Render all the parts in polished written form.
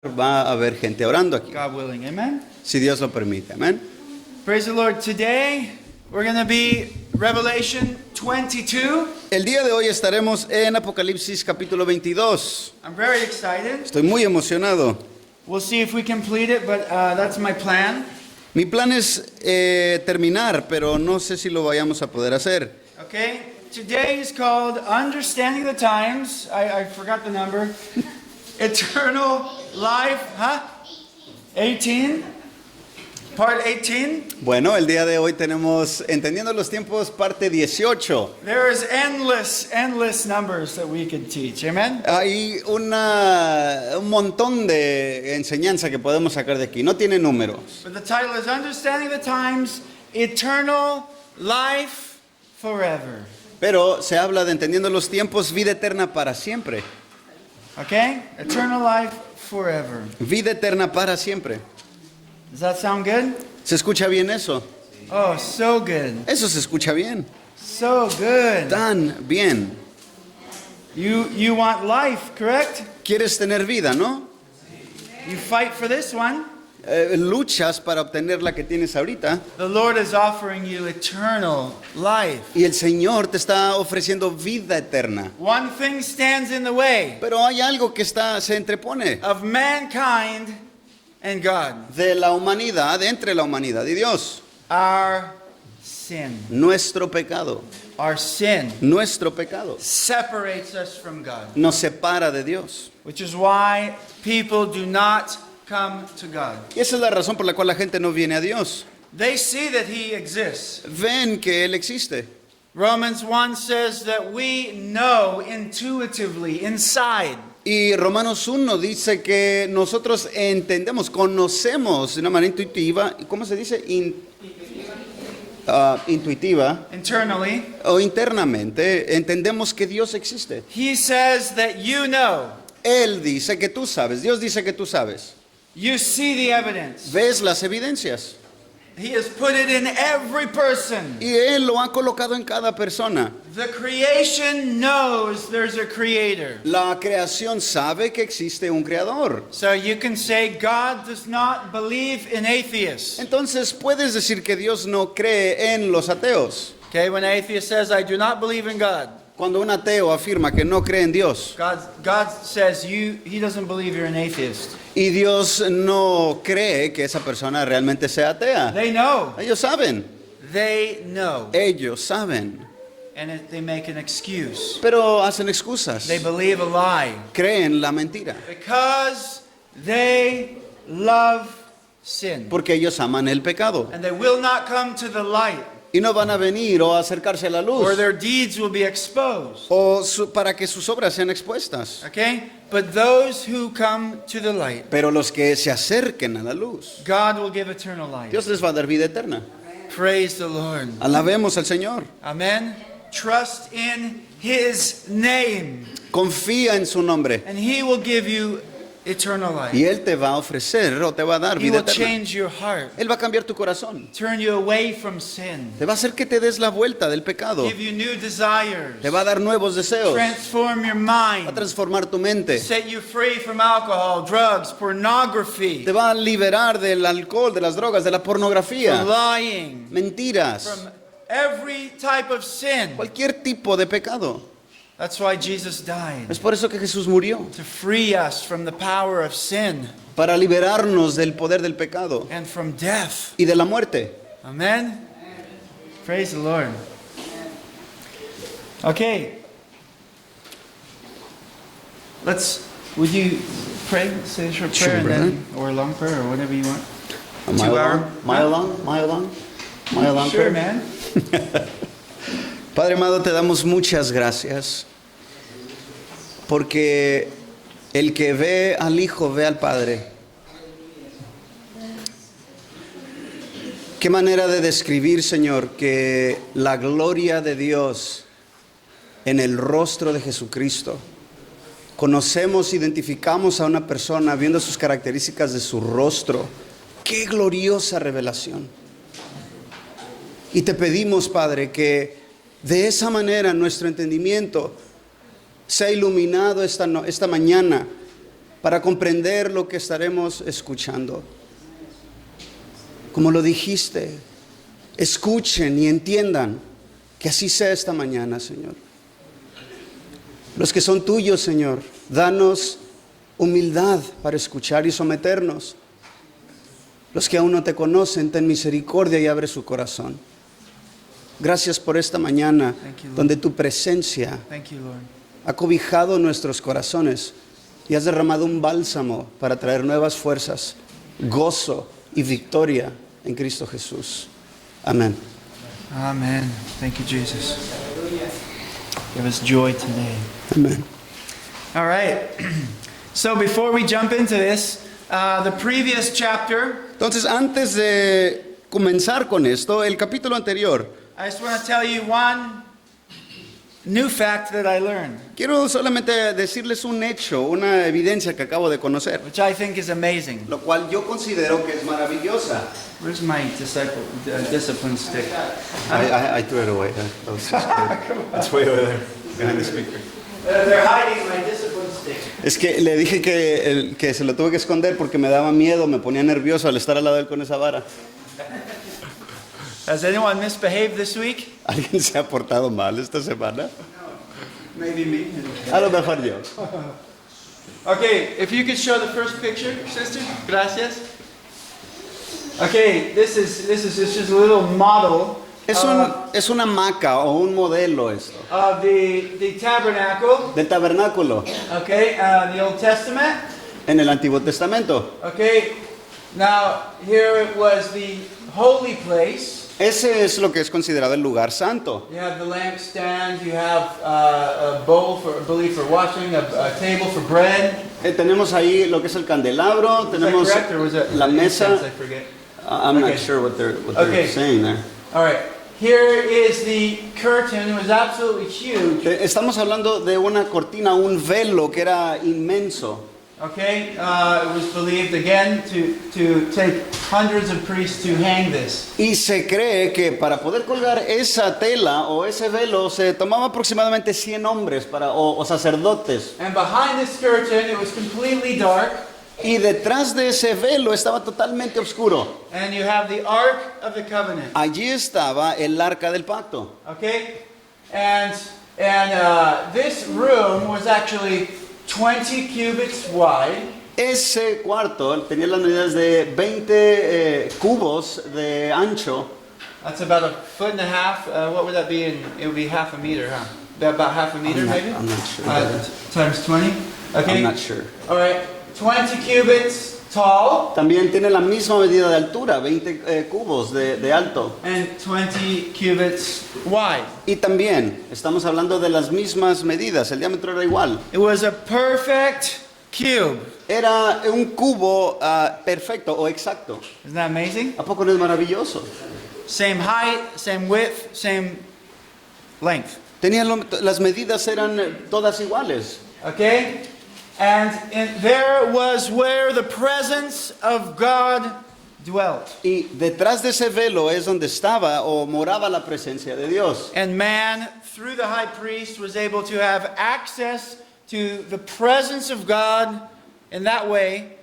Va a haber gente orando aquí, God willing. Amen. si Dios lo permite. Amén. Praise the Lord. Today we're going to be Revelation 22. El día de hoy estaremos en Apocalipsis capítulo 22. I'm very excited. Estoy muy emocionado. We'll see if we complete it, but that's my plan. Mi plan es terminar, pero no sé si lo vayamos a poder hacer. Okay. Today is called Understanding the Times. I forgot the number. Eternal Life, 18. Part 18. Bueno, el día de hoy tenemos Entendiendo los Tiempos, parte 18. There is endless numbers that we could teach. Amen. Hay un montón de enseñanza que podemos sacar de aquí. No tiene números. But the title is Understanding the Times, Eternal Life Forever. Pero se habla de Entendiendo los Tiempos, vida eterna para siempre. Okay? Eternal life forever. Vida eterna para siempre. Does that sound good? ¿Se escucha bien eso? Oh, so good. Eso se escucha bien. So good. Tan bien. You want life, correct? ¿Quieres tener vida, no? You fight for this one. Luchas para obtener la que tienes ahorita. The Lord is offering you eternal life. Y el Señor te está ofreciendo vida eterna. One thing stands in the way Pero hay algo que se entrepone of mankind and God. de la humanidad, entre la humanidad y Dios. Our sin. Nuestro pecado. Our sin Nuestro pecado separates us from God, nos separa de Dios. which is why people do not come to God. Y esa es la razón por la cual la gente no viene a Dios. They see that He exists. Ven que Él existe. Romans 1 says that we know intuitively inside Y Romanos 1 dice que nosotros entendemos, conocemos de una manera intuitiva, ¿cómo se dice? Intuitiva internally. o internamente, entendemos que Dios existe. He says that you know. Él dice que tú sabes, Dios dice que tú sabes. You see the evidence. Ves las evidencias He has put it in every person. y Él lo ha colocado en cada persona. The creation knows there's a creator. La creación sabe que existe un creador. So you can say God does not believe in atheists. Entonces puedes decir que Dios no cree en los ateos. Okay, when an atheist says, I do not believe in God, Cuando un ateo afirma que no cree en Dios God says he doesn't believe you're an atheist. y Dios no cree que esa persona realmente sea atea. They know. Ellos saben, They know. ellos saben, And they make an excuse. pero hacen excusas. They believe a lie. Creen la mentira Because they love sin. porque ellos aman el pecado And they will not come to the light, y no van a venir o acercarse a la luz or their deeds will be exposed. o para que sus obras sean expuestas. Okay? But those who come to the light, Pero los que se acerquen a la luz, God will give eternal life. Dios les va a dar vida eterna. Praise the Lord. Alabemos al Señor. Amen. Trust in His name, Confía en su nombre and He will give you eternal life. y Él te va a ofrecer o te va a dar He vida will eterna. change your heart, Él va a cambiar tu corazón. turn you away from sin, Te va a hacer que te des la vuelta del pecado. give you new desires, Te va a dar nuevos deseos. Va transform your a mind, transformar tu mente. set you free from alcohol, drugs, pornography, Te va a liberar del alcohol, de las drogas, de la from pornografía, lying, mentiras, from every type of sin. cualquier tipo de pecado. That's why Jesus died, Es por eso que Jesús murió, to free us from the power of sin para liberarnos del poder del pecado and from death. y de la muerte. Amen. Praise the Lord. Okay. Would you pray? Say a short prayer Sure, and then, or a long prayer, or whatever you want. A mile 2 hour? long, mile long, mile long, mile long. Sure, man. Padre amado, te damos muchas gracias porque el que ve al Hijo ve al Padre. Qué manera de describir, Señor, que la gloria de Dios en el rostro de Jesucristo. Conocemos, identificamos a una persona viendo sus características de su rostro. Qué gloriosa revelación. Y te pedimos, Padre, que de esa manera nuestro entendimiento sea iluminado esta mañana para comprender lo que estaremos escuchando. Como lo dijiste, escuchen y entiendan que así sea esta mañana, Señor. Los que son tuyos, Señor, danos humildad para escuchar y someternos. Los que aún no te conocen, ten misericordia y abre su corazón. Gracias por esta mañana Thank you, Lord. donde tu presencia Thank you, Lord. ha cobijado nuestros corazones y has derramado un bálsamo para traer nuevas fuerzas, gozo y victoria en Cristo Jesús. Amén. Amen. Thank you, Jesus. Give us joy today. Amén. All right. So before we jump into this, the previous chapter, Entonces, antes de comenzar con esto, el capítulo anterior, I just want to tell you one new fact that I learned, quiero solamente decirles un hecho, una evidencia que acabo de conocer, which I think is amazing. lo cual yo considero que es maravillosa. Where's my discipline stick? I threw it away. It's way over there, behind the speaker. They're hiding my discipline stick. Es que le dije que se lo tuve que esconder porque me daba miedo, me ponía nervioso al estar al lado de él con esa vara. Has anyone misbehaved this week? ¿Alguien se ha portado mal esta semana? Maybe me. A lo mejor yo. Okay, if you could show the first picture, sister. Gracias. Okay, this is just a little model Es una hamaca o un modelo esto, of the tabernacle. del tabernáculo Okay, the Old Testament. en el Antiguo Testamento. Okay, now here it was the holy place. Ese es lo que es considerado el lugar santo. You have the lampstand. You have a bowl for, I believe, for washing, a table for bread. Tenemos ahí lo que es el candelabro, Is that tenemos correct, or was it la mesa. incense? I forget. I'm Okay. not sure what they're Okay. saying there. All right. Here is the curtain. It was absolutely huge. Estamos hablando de una cortina, un velo que era inmenso. Okay. It was believed again to take hundreds of priests to hang this. Y se cree que para poder colgar esa tela o ese velo se tomaba aproximadamente 100 hombres o sacerdotes. And behind this curtain, it was completely dark. Y detrás de ese velo estaba totalmente oscuro. And you have the Ark of the Covenant. Allí estaba el arca del pacto. Okay. And this room was actually 20 cubits wide. Ese cuarto tenía las medidas de 20 cubos de ancho. That's about a foot and a half. What would that be? It would be half a meter, huh? About half a meter, maybe? I'm not sure. Times 20. Okay. I'm not sure. All right. 20 cubits tall También tiene la misma medida de altura, 20 cubos de alto. and 20 cubits wide. Y también estamos hablando de las mismas medidas, el diámetro era igual. It was a perfect cube. Era un cubo perfecto o exacto. Isn't that amazing? ¿A poco no es maravilloso? Same height, same width, same length. Tenía las medidas eran todas iguales. Okay? And there was where the presence of God dwelt. Y detrás de ese velo es donde estaba o moraba la presencia de Dios. And man, through the high priest, was able to have access to the presence of God in that way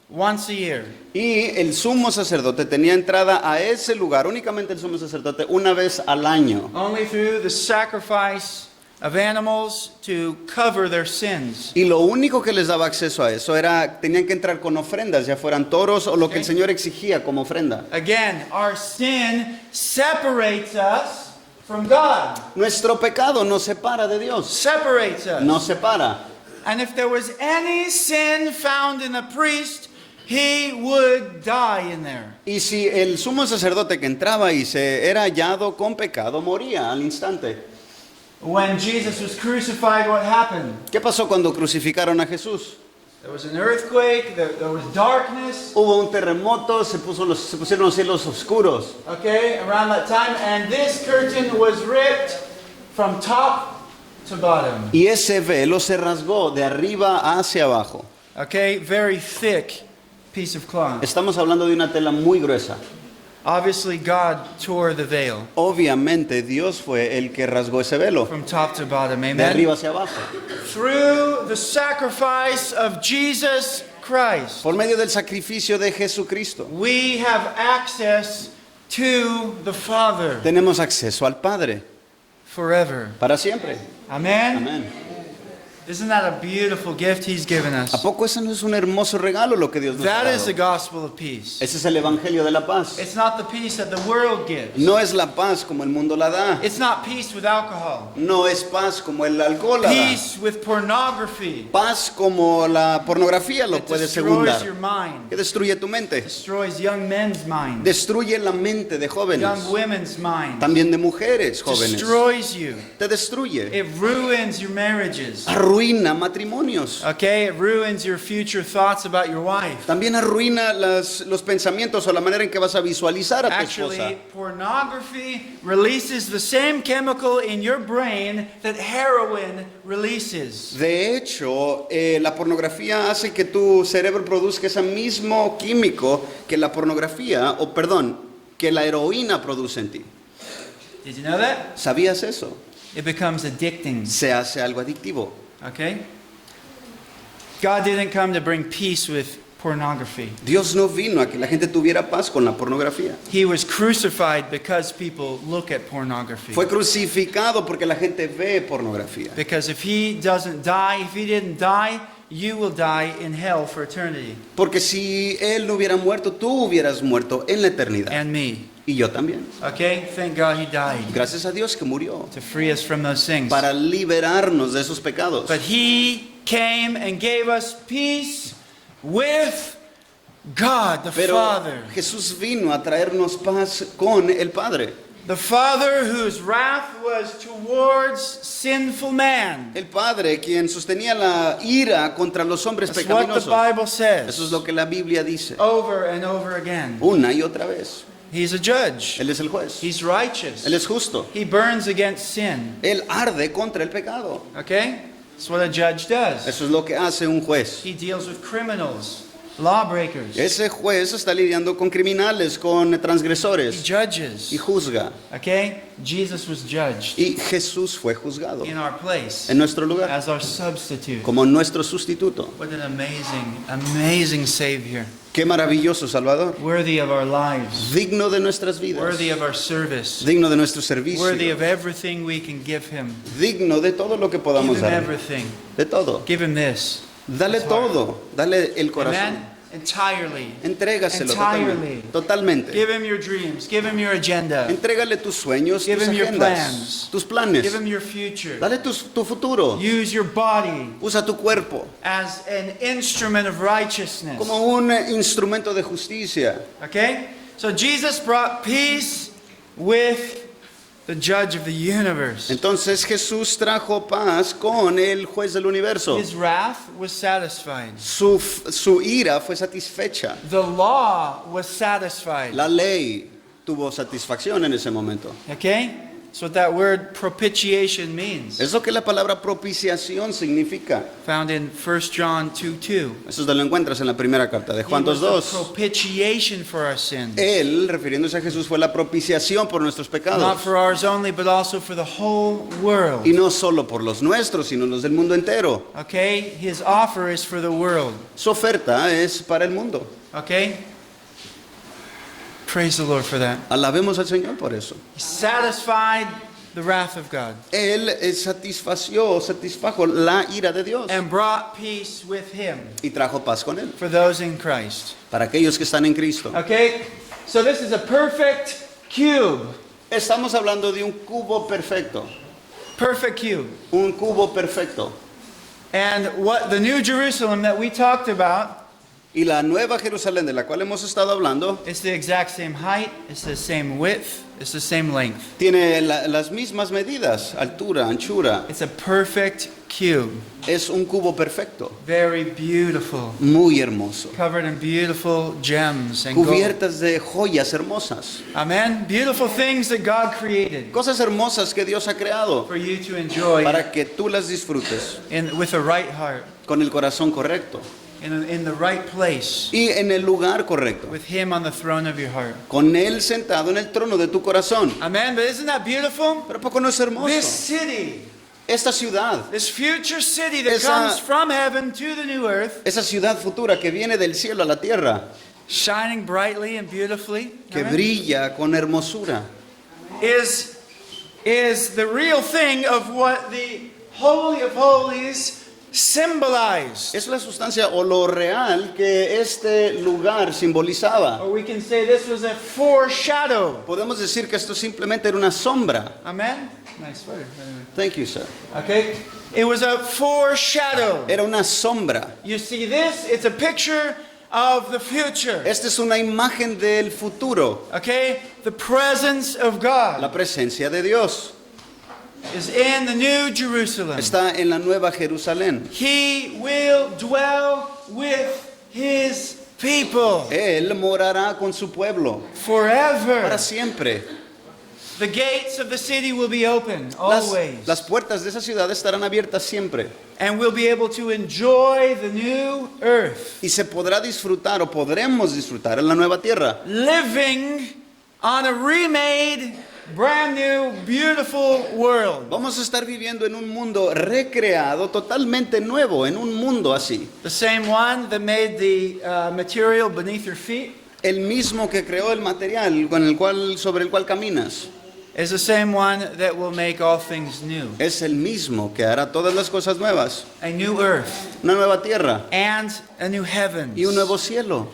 once a year. Y el sumo sacerdote tenía entrada a ese lugar, únicamente el sumo sacerdote, una vez al año. Only through the sacrifice of animals to cover their sins. Y lo único que les daba acceso a eso era, tenían que entrar con ofrendas, ya fueran toros o lo que el Señor exigía como ofrenda. Again, our sin separates us from God. Nuestro pecado nos separa de Dios, Separates us. nos separa. And if there was any sin found in a priest, he would die in there. Y si el sumo sacerdote que entraba y se era hallado con pecado, moría al instante. When Jesus was crucified, what happened? ¿Qué pasó cuando crucificaron a Jesús? There was an earthquake, there was darkness, Hubo un terremoto, se pusieron los cielos oscuros. okay, around that time, and this curtain was ripped from top to bottom. Y ese velo se rasgó de arriba hacia abajo. Okay, very thick piece of cloth. Estamos hablando de una tela muy gruesa. Obviously, God tore the veil Obviamente Dios fue el que rasgó ese velo, from top to bottom. de Amen. arriba hacia abajo. Through the sacrifice of Jesus Christ, Por medio del sacrificio de Jesucristo, we have access to the Father tenemos acceso al Padre forever. para siempre. Amen. Amén. Isn't that a beautiful gift He's given ¿A us? poco ese no es un hermoso regalo lo que Dios nos ha That is the dado? gospel of peace. Ese es el evangelio de la paz. It's not the peace that the world gives. No es la paz como el mundo la da. It's not peace with alcohol. No es paz como el alcohol la da. Peace with pornography. Paz como la pornografía lo It puede destroys secundar. your mind. Que destruye tu mente. Destroys young men's minds. Destruye la mente de jóvenes. Young women's minds. También de mujeres jóvenes. Destroys you. Te destruye. It ruins your marriages. Arruina matrimonios. Okay, it ruins your future thoughts about your wife. También arruina los pensamientos o la manera en que vas a visualizar a tu esposa. Actually, pornography releases the same chemical in your brain that heroin releases. De hecho, la pornografía hace que tu cerebro produzca ese mismo químico que la pornografía, o perdón, que la heroína produce en ti. Did you know that? ¿Sabías eso? It becomes addicting. Se hace algo adictivo. Okay? God didn't come to bring peace with pornography. Dios no vino a que la gente tuviera paz con la pornografía. He was crucified because people look at pornography. Fue crucificado porque la gente ve pornografía. Because if he doesn't die, if he didn't die, you will die in hell for eternity. Porque si Él no hubiera muerto, tú hubieras muerto en la eternidad. And me. Y yo también. Okay? Thank God he died Gracias a Dios que murió to free us from those things. para liberarnos de esos pecados. But he came and gave us peace with God, the Pero Father. Jesús vino a traernos paz con el Padre. The Father whose wrath was towards sinful man. El Padre quien sostenía la ira contra los hombres That's what the pecaminosos. Bible Eso says es lo que la Biblia dice. over and over again. Una y otra vez. He's a judge. Él es el juez. He's righteous. Él es justo. He burns against sin. Él arde contra el pecado. Okay? That's what a judge does. Eso es lo que hace un juez. He deals with criminals, lawbreakers. Ese juez está lidiando con criminales, con He transgresores judges. y juzga. Okay? Jesus was judged Y Jesús fue juzgado in our place en nuestro lugar as our substitute. como nuestro sustituto. What an amazing, amazing Savior. Qué maravilloso Salvador. Worthy of our lives. Digno de nuestras vidas. Worthy of our service. Digno de nuestro Worthy servicio. of everything we can give Him. Digno de todo lo que podamos Give Him dar. everything. De todo. Give Him this. Dale His heart. todo. Dale el corazón. Amen? Entirely. Entrégaselo Entirely. totalmente. Give Him your dreams. Give Him your agenda. Entrégale tus sueños, Give tus him your agendas, plans. tus planes. Give Him your future. Dale tu futuro. Use your body Usa tu cuerpo as an instrument of righteousness. como un instrumento de justicia. Okay? So Jesus brought peace with the judge of the universe. Entonces Jesús trajo paz con el juez del universo. His wrath was satisfied. Su ira fue satisfecha. The law was satisfied. La ley tuvo satisfacción en ese momento. Okay? That's what that word propitiation means. Es lo que la palabra propiciación significa. Found in 1 John 2:2. Eso te lo encuentras en la primera carta de He Juan was the 2:2. propitiation for our sins. Él, refiriéndose a Jesús, fue la propiciación por nuestros Not pecados. for ours only, but also for the whole world. Y no solo por los nuestros, sino los del mundo entero. Okay? His offer is for the world. Su oferta es para el mundo. Okay? Praise the Lord for that. Alabemos al Señor por eso. He satisfied the wrath of God Él satisfajo la ira de Dios and brought peace with Him y trajo paz con Él. for those in Christ. Para aquellos que están en Cristo. Okay? So this is a perfect cube. Estamos hablando de un cubo perfecto. Perfect cube. Un cubo perfecto. And what the New Jerusalem that we talked about, Y la nueva Jerusalén de la cual hemos estado hablando it's the exact same height, it's the same width, it's the same length. tiene las mismas medidas, altura, anchura. It's a perfect cube. Es un cubo perfecto, Very beautiful. muy hermoso. Covered in beautiful gems and gold. Cubiertas de joyas hermosas. Amen. Beautiful things that God created Cosas hermosas que Dios ha creado for you to enjoy para que tú las disfrutes with a right heart. con el corazón correcto. in the right place, y en el lugar correcto, with Him on the throne of your heart. con Él sentado en el trono de tu corazón. Amen. But isn't that beautiful? Pero ¿a poco no es hermoso? This city, Esta ciudad, this future city that Esa- comes from heaven to the new earth, esa ciudad futura que viene del cielo a la tierra, shining brightly and beautifully, que amen, brilla con hermosura, is the real thing of what the Holy of Holies symbolized. es la sustancia o lo real que este lugar simbolizaba. Or we can say this was a foreshadow. Podemos decir que esto simplemente era una sombra. Amen. Nice sweater, by the way. Thank you, sir. Okay? It was a foreshadow. Era una sombra. You see this? It's a picture of the future. Esta es una imagen del futuro. Okay? The presence of God La presencia de Dios is in the New Jerusalem. está en la Nueva Jerusalén. He will dwell with His people Él morará con su pueblo para forever. siempre. The gates of the city will be open Las always. puertas de esa ciudad estarán abiertas siempre. And we'll be able to enjoy the new earth, Y se podrá disfrutar o podremos disfrutar en la nueva tierra. living on a remade, brand new, beautiful world. Vamos a estar viviendo en un mundo recreado, totalmente nuevo, en un mundo así. The same one that made the material beneath your feet El mismo que creó el material con el cual, sobre el cual caminas. is the same one that will make all things new. Es el mismo que hará todas las cosas nuevas. A new earth Una nueva tierra and a new heaven. y un nuevo cielo.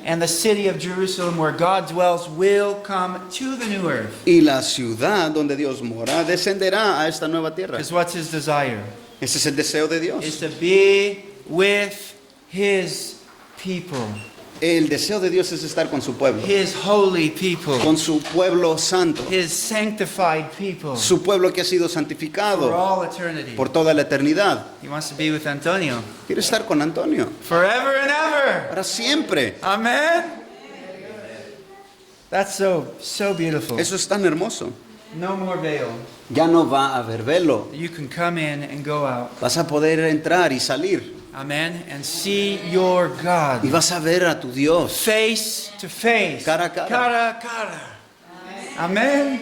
And the city of Jerusalem where God dwells will come to the new earth. Y la ciudad donde Dios mora descenderá a esta nueva tierra. Because what's His desire? Ese es el deseo de Is Dios. to be with His people. El deseo de Dios es estar con su pueblo, His holy people. con su pueblo santo, His sanctified people. su pueblo que ha sido For santificado all eternity. por toda la eternidad. He wants to be with Antonio. Quiere estar con Antonio Forever and ever. para siempre. Amen. That's so beautiful. Eso es tan hermoso. No more veil. Ya no va a haber velo. You can come in and go out. Vas a poder entrar y salir. Amen. And see your God. Y vas a ver a tu Dios. Face to face. Cara a cara. Cara a cara. Amen.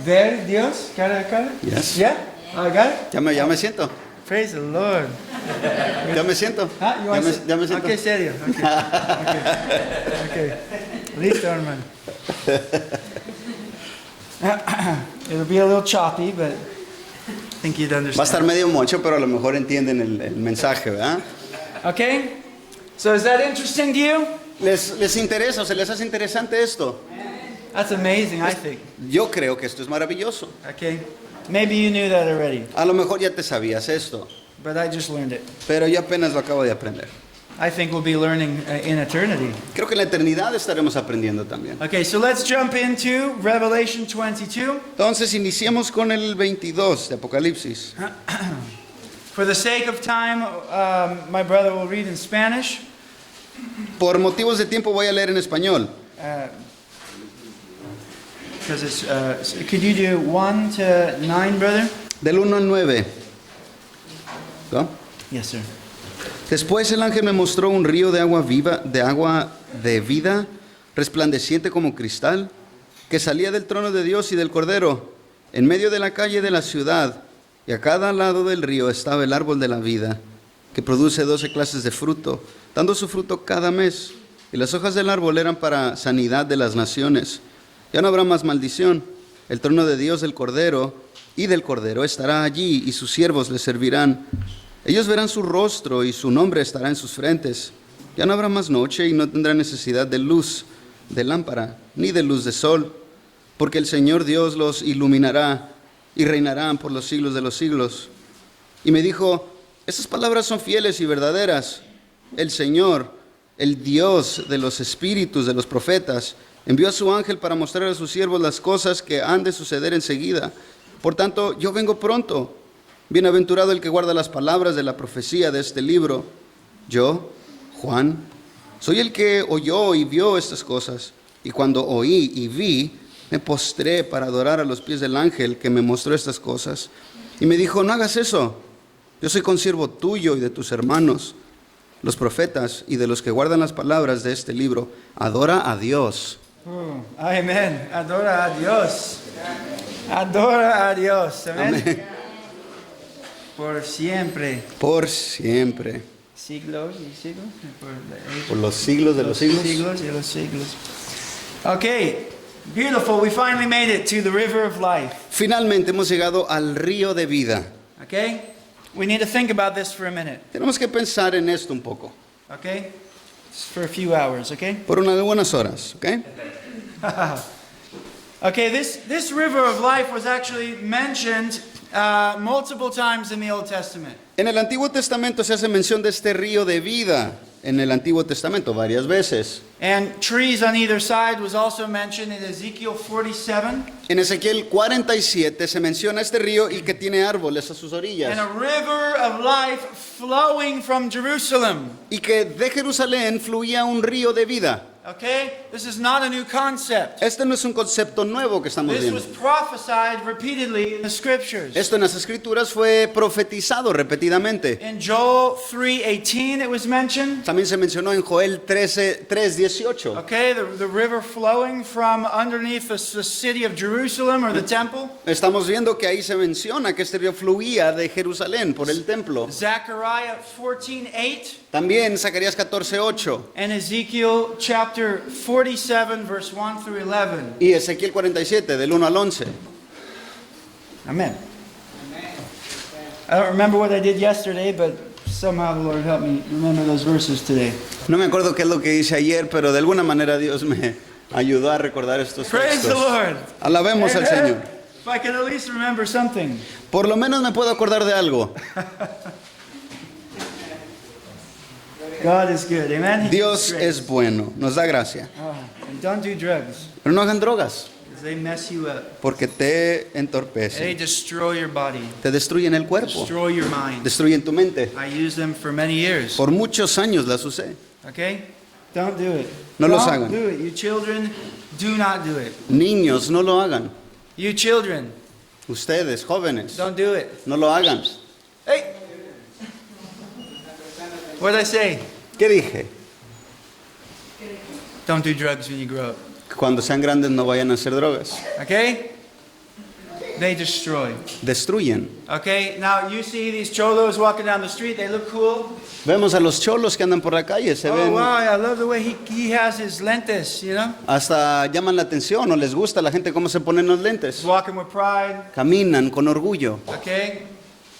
Ver Dios cara a cara. Yes. Yeah? I got it? Ya me siento. Praise the Lord. Ya me siento. Ah, you want to- Ya me siento. Ok, serio. Okay. Listo, hermano. It'll be a little choppy, but I think you'd Va a understand. estar medio mocho, pero a lo mejor entienden el mensaje, ¿verdad? Okay? So is that interesting to you? ¿Les interesa o se les hace interesante esto? That's amazing, I think. Yo creo que esto es maravilloso. Okay? Maybe you knew that already, A lo mejor ya te sabías esto, but I just learned it. pero yo apenas lo acabo de aprender. I think we'll be learning in eternity. Creo que en la eternidad estaremos aprendiendo también. Okay, so let's jump into Revelation 22. Entonces iniciemos con el 22 de Apocalipsis. For the sake of time, my brother will read in Spanish. Por motivos de tiempo voy a leer en español. Because it's, could you do 1 to 9, brother? Del 1 al 9. ¿No? Yes, sir. Después el ángel me mostró un río de agua viva, de agua de vida, resplandeciente como cristal, que salía del trono de Dios y del Cordero, en medio de la calle de la ciudad, y a cada lado del río estaba el árbol de la vida, que produce 12 clases de fruto, dando su fruto cada mes, y las hojas del árbol eran para sanidad de las naciones. Ya no habrá más maldición. El trono de Dios del Cordero y del Cordero estará allí, y sus siervos le servirán. Ellos verán su rostro y su nombre estará en sus frentes. Ya no habrá más noche y no tendrán necesidad de luz de lámpara, ni de luz de sol, porque el Señor Dios los iluminará y reinarán por los siglos de los siglos. Y me dijo, estas palabras son fieles y verdaderas. El Señor, el Dios de los espíritus de los profetas, envió a su ángel para mostrar a sus siervos las cosas que han de suceder enseguida. Por tanto, yo vengo pronto. Bienaventurado el que guarda las palabras de la profecía de este libro. Yo, Juan, soy el que oyó y vio estas cosas. Y cuando oí y vi, me postré para adorar a los pies del ángel que me mostró estas cosas. Y me dijo, no hagas eso. Yo soy consiervo tuyo y de tus hermanos, los profetas y de los que guardan las palabras de este libro, adora a Dios. Amen. Adora a Dios. Adora a Dios. Amen. Amén. Por siempre. Por siempre. Siglos y siglos. Por los siglos de los siglos. Siglos y los siglos. Okay. Beautiful. We finally made it to the river of life. Finalmente hemos llegado al río de vida. Okay? We need to think about this for a minute. Tenemos que pensar en esto un poco. Okay? Just for a few hours, okay? Por unas buenas horas, ¿ok? Okay, this river of life was actually mentioned multiple times in the Old Testament. En el Antiguo Testamento se hace mención de este río de vida. En el Antiguo Testamento varias veces. And trees on either side was also mentioned in Ezekiel 47. En Ezequiel 47 se menciona este río y que tiene árboles a sus orillas. And a river of life flowing from Jerusalem. Y que de Jerusalén fluía un río de vida. Okay? This is not a new concept. Este no es un concepto nuevo que estamos This viendo. was prophesied repeatedly in the scriptures. Esto en las Escrituras fue profetizado repetidamente. In Joel 3:18 it was mentioned. También se mencionó en Joel 3:18. Okay, the river flowing from underneath the city of Jerusalem or the temple. Estamos viendo que ahí se menciona que este río fluía de Jerusalén por el templo. Zechariah 14:8. También Zacarías 14:8 And Ezekiel chapter 47 verse 1 through 11. y Ezequiel 47 del 1 al 11. Amen. I don't remember what I did yesterday, but somehow the Lord helped me remember those verses today. No me acuerdo qué es lo que hice ayer, pero de alguna manera Dios me ayudó a recordar estos Praise the textos. Lord. Alabemos al Amen. Señor. If I can at least remember something. Por lo menos me puedo acordar de algo. God is good. Amen. He Dios gives grace. es bueno, nos da gracia. And don't do drugs, Pero no hagan drogas, because they mess you up. porque te They entorpecen, destroy your body, te destruyen el cuerpo, destroy your mind. destruyen tu mente. I used them for many years. Por muchos años las usé. Okay? Don't do it. No los Don't hagan. do it. You children, do not do it. Niños, no lo hagan. You children, Ustedes, jóvenes, don't do it. no lo hagan. Hey! What did I say? ¿Qué dije? Don't do drugs when you grow up. Cuando sean grandes no vayan a hacer drogas. Okay? They destroy. Destruyen. Okay? Now you see these cholos walking down the street, they look cool. Vemos a los cholos que andan por la calle, se Oh ven, wow, I love the way he has his lentes, you know? hasta llaman la atención o les gusta a la gente cómo se ponen los lentes. He's walking with pride, Caminan con orgullo okay?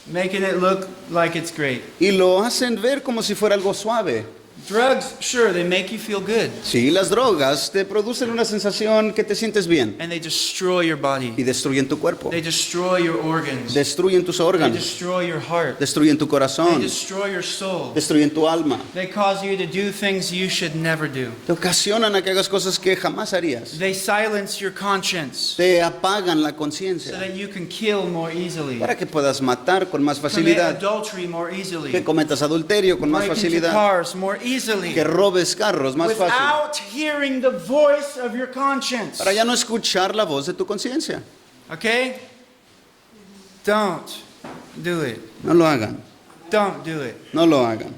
Making it look like it's great. y lo hacen ver como si fuera algo suave. Drugs, sure, they make you feel good. Sí, las drogas te producen una sensación que te sientes bien And they destroy your y body. destruyen tu cuerpo, They destroy your organs. destruyen tus They órganos, destroy your heart. destruyen tu They corazón, destroy your soul. destruyen tu alma. They cause you to do things you should never do. Te ocasionan a que hagas cosas que jamás harías. They silence your conscience Te apagan la so conciencia that you can kill more easily, para que puedas matar con más commit facilidad, adultery more easily, que cometas adulterio con más break into facilidad, cars more easily, que robes carros más fácil, without hearing the voice of your conscience. para ya no escuchar la voz de tu conciencia. Okay? Don't do it. No lo hagan, Don't do it. no lo hagan.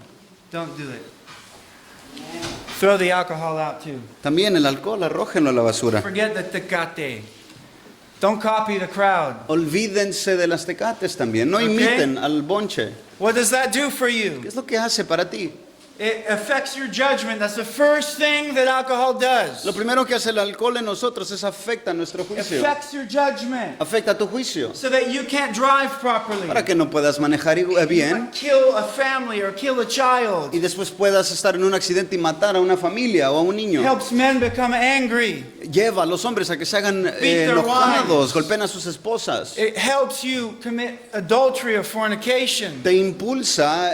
Don't do it. Throw the alcohol out too. También el alcohol, arrójenlo a la basura. Forget the tecate. Don't copy the crowd. Olvídense de las tecates también, no Ok. imiten al bonche. What does that do for ¿Qué you? es lo que hace para ti? It affects your judgment. That's the first thing that alcohol does. Lo primero que hace el alcohol en nosotros es afecta nuestro juicio, Affects your judgment afecta tu juicio, so that you can't drive properly. para que no puedas manejar bien Kill a family or kill a child. y después puedas estar en un accidente y matar a una familia o a un niño. Helps men become angry. Lleva a los hombres a que se hagan their enojados, golpeen a sus esposas. It helps you commit adultery or fornication Te impulsa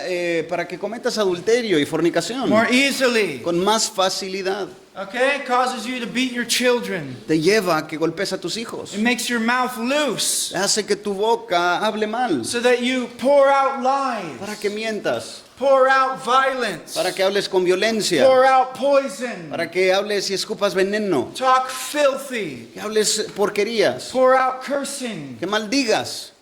para que cometas adulterio y fornicación more easily. con más facilidad. Okay? Causes you to beat your children. Te lleva a que golpes a tus hijos. It makes your mouth loose Hace que tu boca hable mal, so that you pour out lies, para que mientas, pour out violence, para que hables con violencia, pour out poison, para que hables y escupas veneno, talk filthy, que hables porquerías, pour out cursing. que maldigas.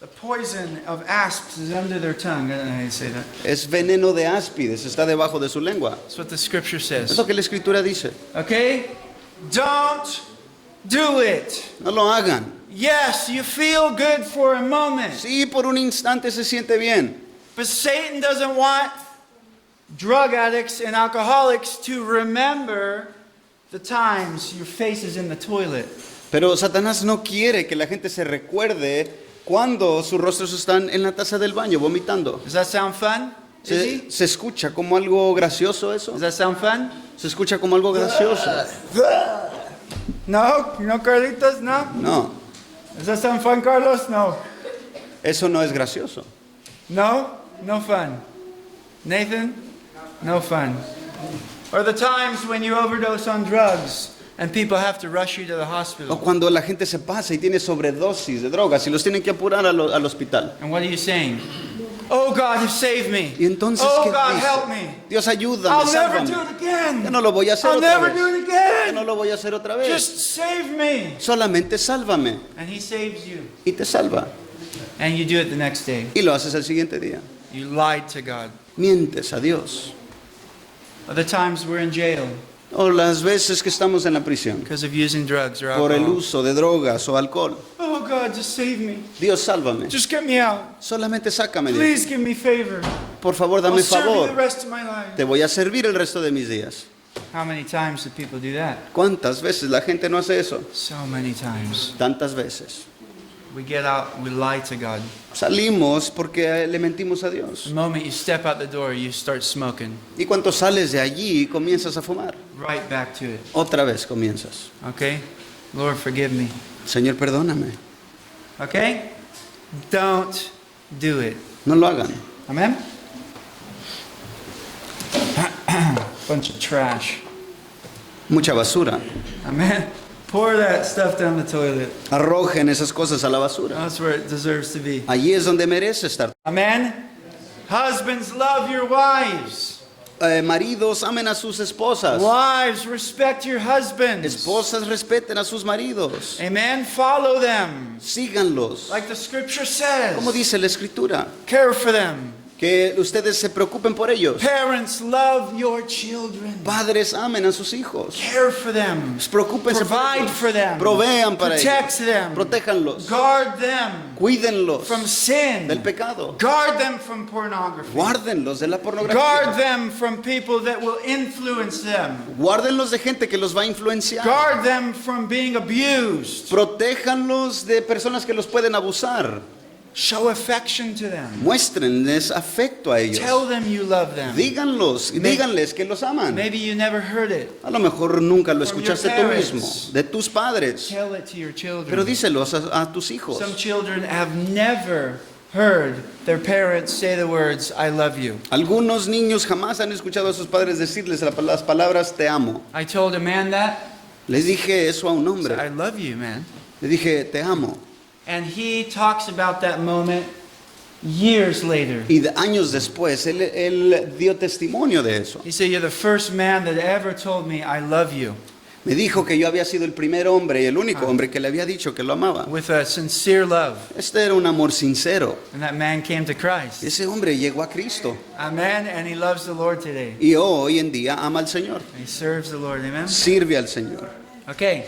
The poison of asps is under their tongue. I don't know how you say that. Es veneno de áspides, está debajo de su lengua. That's what the scripture Es says. lo que la escritura dice. Okay? Don't do it. No lo hagan. Yes, you feel good for a moment. Sí, por un instante se siente bien. But Satan doesn't want drug addicts and alcoholics to remember the times your face is in the toilet. Pero Satanás no quiere que la gente se recuerde cuando sus rostros están en la taza del baño vomitando. Does that sound fun? Izzy? ¿Se escucha como algo gracioso eso? Does that sound fun? ¿Se escucha como algo gracioso? No? No, Carlitos? No? No, Does that sound fun, Carlos? No. eso no es gracioso. No? No fun. Nathan? No fun. Or the times when you overdose on drugs and people have to rush you to the O hospital. cuando la gente se pasa y tiene sobredosis de drogas y los tienen que apurar al hospital. And what are you saying? Oh God, save me. Y entonces, Oh ¿qué God, dice? help me. Dios, ayúdame, I'll never sálvame. do it again. Ya no lo voy a hacer I'll otra never vez. do it Ya again. no lo voy a hacer otra vez. Just save me. Solamente sálvame. And he saves you. Y te salva. And you do it the next day. Y lo haces el siguiente día. You lied to God. Mientes a Dios. Other times we're in jail O las veces que estamos en la prisión because of using drugs or por el alcohol. uso de drogas o alcohol. Oh God, just save me. Dios, sálvame. Just get me out. Solamente sácame de Please aquí. give me favor. Por favor, I'll dame serve you the favor. rest of my life. Te voy a servir el resto de mis días. How many times do people do that? ¿Cuántas veces la gente no hace eso? So many times. Tantas veces. We get out, we lie to God. Salimos porque le mentimos a Dios. The moment you step out the door, you start smoking. Y cuando sales de allí comienzas a fumar. Right back to it. Otra vez comienzas. Okay? Lord, forgive me. Señor, perdóname. Okay? Don't do it. No lo hagan. Amen? Bunch of trash. Mucha basura. Amen? Pour that stuff down the toilet. Arrojen esas cosas a la basura. That's where it deserves to be. Allí es donde merece estar. Amen? Husbands, love your wives. Maridos, amen a sus esposas. Wives, respect your husbands. Esposas, respeten a sus maridos. Amen? Follow them. Síganlos. Like the scripture says. Como dice la escritura, Care for them. que ustedes se preocupen por ellos. Parents, love your children. Padres, amen a sus hijos. Care for them. Preocúpense por Provide ellos. for them. Provean para Protect ellos. them. Protéjanlos. Guard them Cuídenlos from sin. del pecado. Guard them from pornography. Guárdenlos de la Guard pornografía. them from people that will influence them. Guárdenlos de gente que los va a influenciar. Guard them from being abused. Protéjanlos de personas que los pueden abusar. Show affection to them. Muéstrenles afecto a ellos. Tell them you love them. Díganles que los aman. Maybe you never heard it. A lo mejor nunca lo From escuchaste your tú parents. mismo, de tus padres. Tell it to your children. Pero díselos a tus hijos. Some children have never heard their parents say the words, I love you. Algunos niños jamás han escuchado a sus padres decirles las palabras te amo. I told a man that. Les dije eso a un I hombre. love you, man. Le dije te amo. And he talks about that moment years later. Y años después él dio testimonio de eso. He said, you're the first man that ever told me I love you Me dijo que yo había sido el primer hombre y el único hombre que le había dicho que lo amaba. with a sincere love. Este era un amor sincero. And that man came to Christ. Ese hombre llegó a Cristo Amen. And he loves the Lord today. y hoy en día ama al Señor. He serves the Lord. Amen. Sirve al Señor. Okay.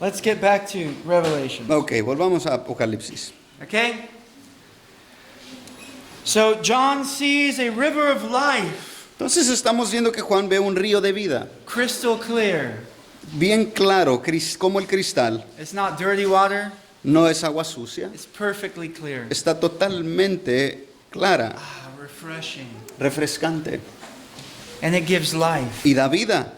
Let's get back to Revelation. Ok, volvamos a Apocalipsis. Okay? So John sees a river of life, Entonces estamos viendo que Juan ve un río de vida, crystal clear. bien claro, como el cristal. It's not dirty water, No es agua sucia, it's perfectly clear. está totalmente clara, Refreshing. refrescante And it gives life y da vida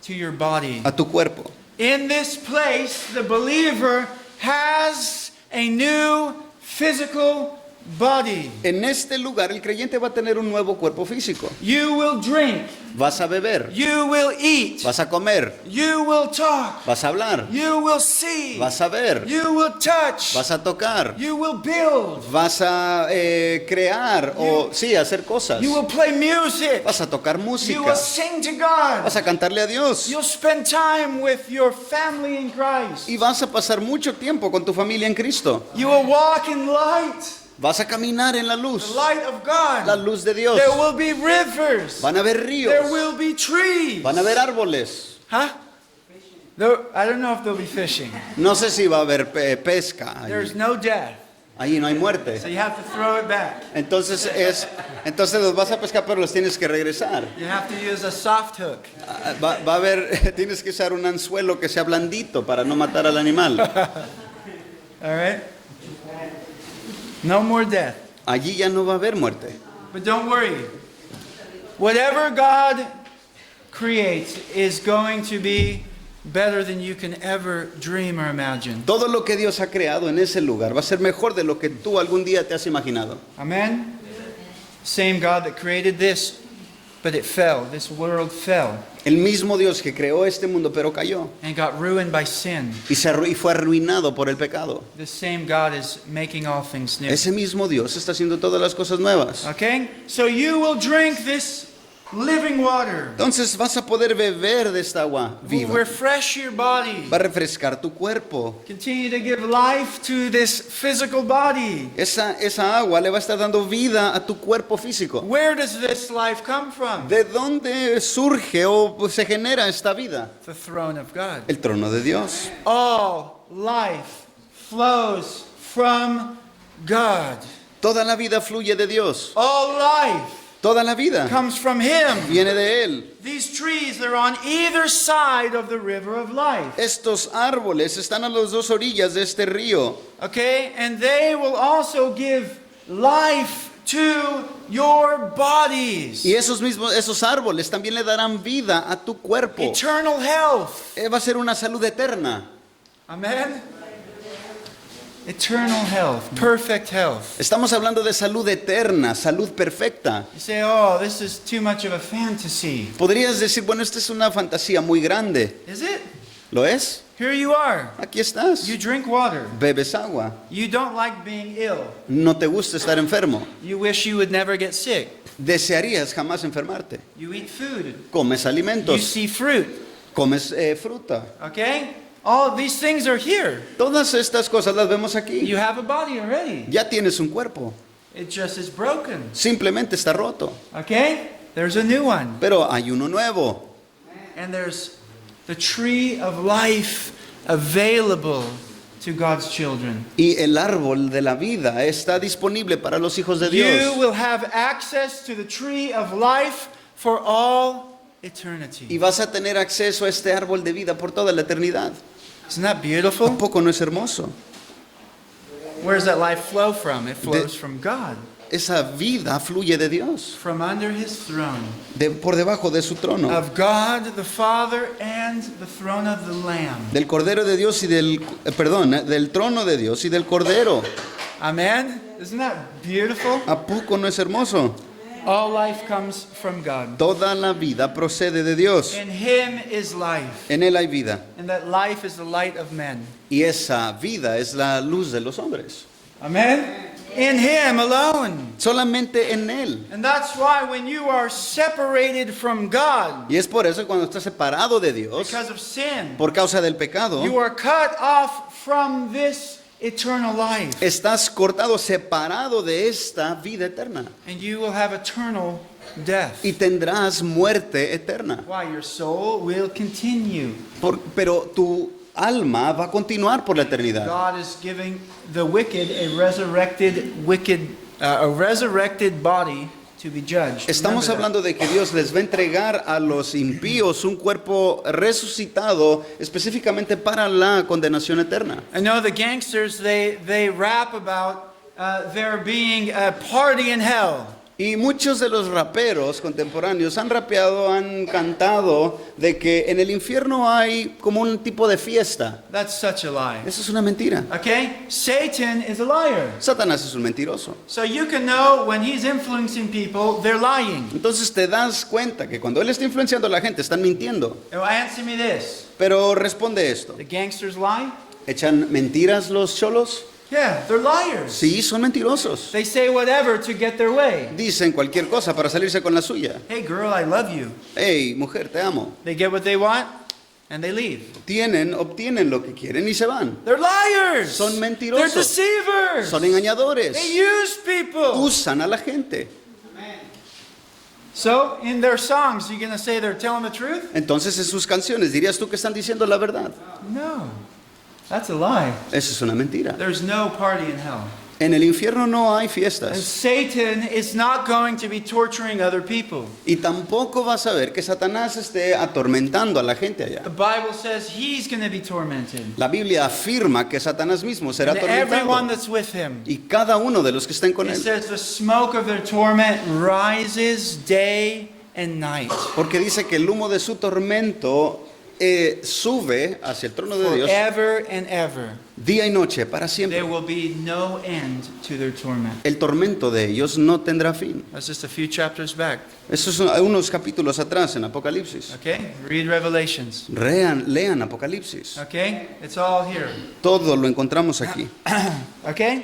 to your body. a tu cuerpo. In this place, the believer has a new physical body. En este lugar el creyente va a tener un nuevo cuerpo físico. You will drink. Vas a beber, You will eat. vas a comer, You will talk. vas a hablar, You will see. vas a ver, You will touch. vas a tocar, You will build. vas a crear o sí, hacer cosas. You will play music. Vas a tocar You música, will sing to God. vas a cantarle a Dios You'll spend time with your family in Christ. y vas a pasar mucho tiempo con tu familia en Cristo. You will walk in light, Vas a caminar en la the luz, light of la God. luz de Dios. There will be rivers. Van a haber There ríos, will be trees. van a haber árboles. Huh? I don't know if there'll be fishing. No sé si va a haber pesca. There's no death, Allí no hay muerte. so you have to throw it back. Entonces los vas a pescar, pero los tienes que regresar. You have to use a soft hook. Va a haber, tienes que usar un anzuelo que sea blandito para no matar al animal. All right? No more death. Allí ya no va a haber muerte. But don't worry. Whatever God creates is going to be better than you can ever dream or imagine. Todo lo que Dios ha creado en ese lugar va a ser mejor de lo que tú algún día te has imaginado. Amen? Same God that created this, but it fell. This world fell El mismo Dios que creó este mundo pero cayó and got ruined by sin. y fue arruinado por el pecado. The same God is making all things new. Ese mismo Dios está haciendo todas las cosas nuevas. Okay? So you will drink this living water. Entonces vas a poder beber de esta agua Will viva. refresh your body. Va a refrescar tu cuerpo. Continue to give life to this physical body. Esa agua le va a estar dando vida a tu cuerpo físico. Where does this life come from? ¿De dónde surge o se genera esta vida? The throne of God. El trono de Dios. All life flows from God. Toda la vida fluye de Dios. All life Toda la vida comes from Him. viene de Él. These trees, they're on either side of the river of life. Estos árboles están a las dos orillas de este río. Okay? And they will also give life to your bodies. Y esos árboles también le darán vida a tu cuerpo. Eternal health. Va a ser una salud eterna. Amen? Eternal health, perfect health. Estamos hablando de salud eterna, salud perfecta. You say, oh, this is too much of a fantasy. Podrías decir, bueno, esta es una fantasía muy grande. Is it? ¿Lo es? Here you are. Aquí estás. You drink water. Bebes agua. You don't like being ill. No te gusta estar enfermo. You wish you would never get sick. Desearías jamás enfermarte. You eat food. Comes You alimentos. see fruit. Comes fruta. Okay? All these things are here. Todas estas cosas las vemos aquí. You have a body already. Ya tienes un cuerpo. It just is broken. Simplemente está roto. Okay? There's a new one. Pero hay uno nuevo. And there's the tree of life available to God's children. Y el árbol de la vida está disponible para los hijos de You Dios. will have access to the tree of life for all eternity. Y vas a tener acceso a este árbol de vida por toda la eternidad. Isn't that beautiful? ¿Tampoco no es hermoso? Where does that life flow from? It flows from God, Esa vida fluye de Dios, from under His throne, por debajo de su trono, of God the Father and the throne of the Lamb. del Cordero de Dios y del trono de Dios y del Cordero. Amen? Isn't that beautiful? ¿A poco no es hermoso? All life comes from God. Toda la vida procede de Dios. In Him is life, En Él hay vida. and that life is the light of men. Y esa vida es la luz de los hombres. Amen? In Him alone. Solamente en Él. And that's why when you are separated from God Y es por eso que cuando estás separado de Dios, because of sin, por causa del pecado, you are cut off from this eternal life. estás cortado, separado de esta vida eterna. And you will have eternal death. Y tendrás muerte eterna. Why? Your soul will continue. Pero tu alma va a continuar por la eternidad. God is giving the wicked a resurrected body to be judged. Estamos Remember that. hablando de que Dios les va a entregar a los impíos un cuerpo resucitado específicamente para la condenación eterna. I know the gangsters, they rap about there being a party in hell. Y muchos de los raperos contemporáneos han rapeado, han cantado de que en el infierno hay como un tipo de fiesta. That's such a lie. Eso es una mentira. Okay? Satan is a liar. Satanás es un mentiroso. So you can know when he's influencing people, they're lying. Entonces te das cuenta que cuando él está influenciando a la gente, están mintiendo. Now answer me this. Pero responde esto. The gangsters lie? ¿Echan mentiras los cholos? Yeah, they're liars. Sí, son mentirosos. They say whatever to get their way. Dicen cualquier cosa para salirse con la suya. Hey girl, I love you. Hey, mujer, te amo. They get what they want and they leave. Obtienen lo que quieren y se van. They're liars. Son They're mentirosos. deceivers. Son engañadores. They use people. Usan a la gente. So in their songs, you're going to say they're telling the truth? Entonces en sus canciones, ¿dirías tú que están diciendo la verdad? No. That's a lie. Eso es una mentira. There's no party in hell. En el infierno no hay And fiestas. Satan is not going to be torturing other people. Y tampoco vas a ver que Satanás esté atormentando a la gente allá. The Bible says he's going to be tormented. La Biblia afirma que Satanás mismo será And everyone atormentado. that's with him. Y cada uno de los que estén con It él. says the smoke of their torment rises day and night. Porque dice que el humo de su tormento sube hacia el trono de Dios Forever and ever. día y noche para There siempre. will be no end to their torment. El tormento de ellos no tendrá fin. That's just a few chapters back. Eso es unos capítulos atrás en Apocalipsis. Okay? Read Revelations. Lean Apocalipsis. Okay? It's all here. Todo lo encontramos aquí. Okay?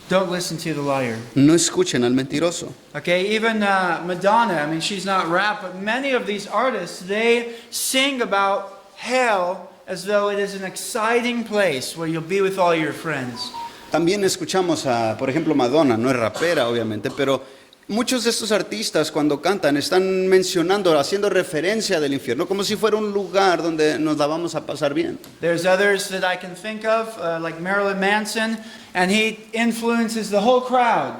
Don't listen to the liar. No escuchen al mentiroso. Okay, even Madonna, I mean, she's not rap, but many of these artists, they sing about hell as though it is an exciting place where you'll be with all your friends. También escuchamos a, por ejemplo, Madonna, no es rapera obviamente, pero muchos de estos artistas cuando cantan están mencionando, haciendo referencia del infierno como si fuera un lugar donde nos la vamos a pasar bien. There's others that I can think of, like Marilyn Manson, and he influences the whole crowd.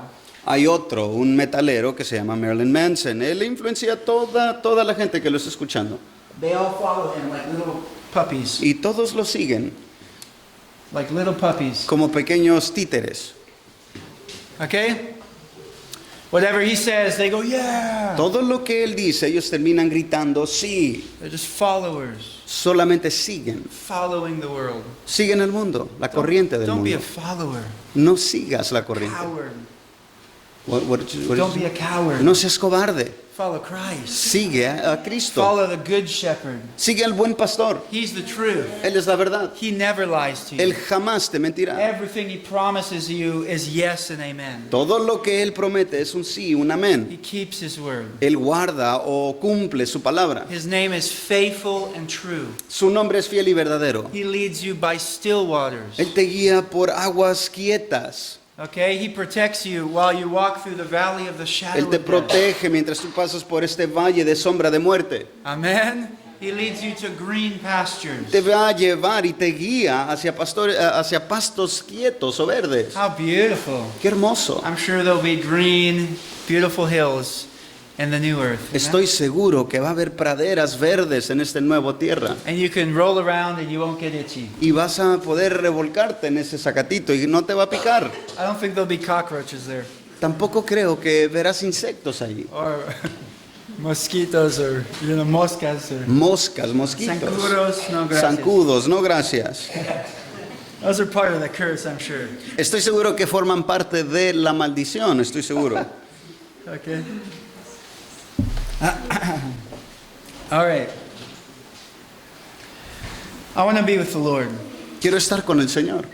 Hay otro, un metalero que se llama Marilyn Manson. Él influencia a toda la gente que lo está escuchando. They all follow him like little puppies. Y todos lo siguen Like little puppies. como pequeños títeres. Okay? Whatever he says, they go, yeah. Todo lo que él dice, ellos terminan gritando, sí. They're just followers, Solamente siguen. following the world. Siguen el mundo, la corriente del Don't be a mundo. follower. No sigas la corriente. Coward. What did you Don't say? be a coward. No seas cobarde. Follow Christ. Sigue a Cristo. Follow the good shepherd. Sigue al buen pastor. He's the truth. Él es la verdad. He never lies to Él you. jamás te mentirá. Everything he promises you is yes and amen. Todo lo que Él promete es un sí, un He amén. keeps his word. Él guarda o cumple su palabra. His name is faithful and true. Su nombre es fiel y verdadero. He leads you by still waters. Él te guía por aguas quietas. Okay? He protects you while you walk through the valley of the shadow Él te of death. protege mientras tú pasas por este valle de sombra de muerte. Amen. He leads you to green pastures. Te va a llevar y te guía hacia pastos quietos o verdes. How beautiful. Qué hermoso. I'm sure there'll be green, beautiful hills in the new earth. Amen? Estoy seguro que va a haber praderas verdes en esta nueva tierra. And you can roll around and you won't get itchy. Y vas a poder revolcarte en ese zacatito y no te va a picar. I don't think there'll be cockroaches there. Tampoco creo que verás insectos allí. Or mosquitoes or, moscas or Moscas, mosquitos. zancudos. No, gracias. Zancudos, no gracias. Those are part of the curse, I'm sure. Estoy seguro que forman parte de la maldición, estoy seguro. Okay. All right. I want to be with the Lord. Quiero estar con el Señor.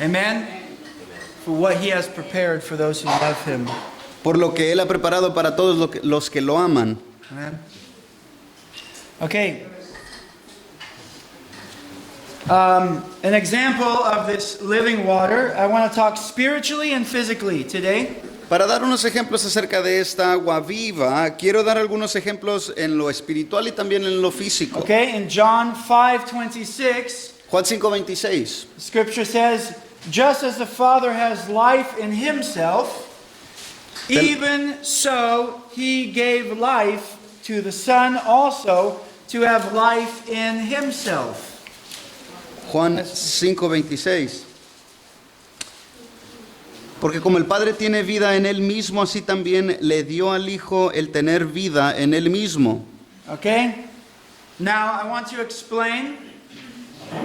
Amen. For what He has prepared for those who love Him. Por lo que Él ha preparado para todos los que lo aman. Amen. Okay. An example of this living water, I want to talk spiritually and physically today. Para dar unos ejemplos acerca de esta agua viva, quiero dar algunos ejemplos en lo espiritual y también en lo físico. Okay, in John 5:26, Juan 5:26. Scripture says, just as the Father has life in Himself, even so He gave life to the Son also to have life in Himself. Juan 5:26. Porque como el Padre tiene vida en él mismo, así también le dio al Hijo el tener vida en él mismo. Okay? Now I want to explain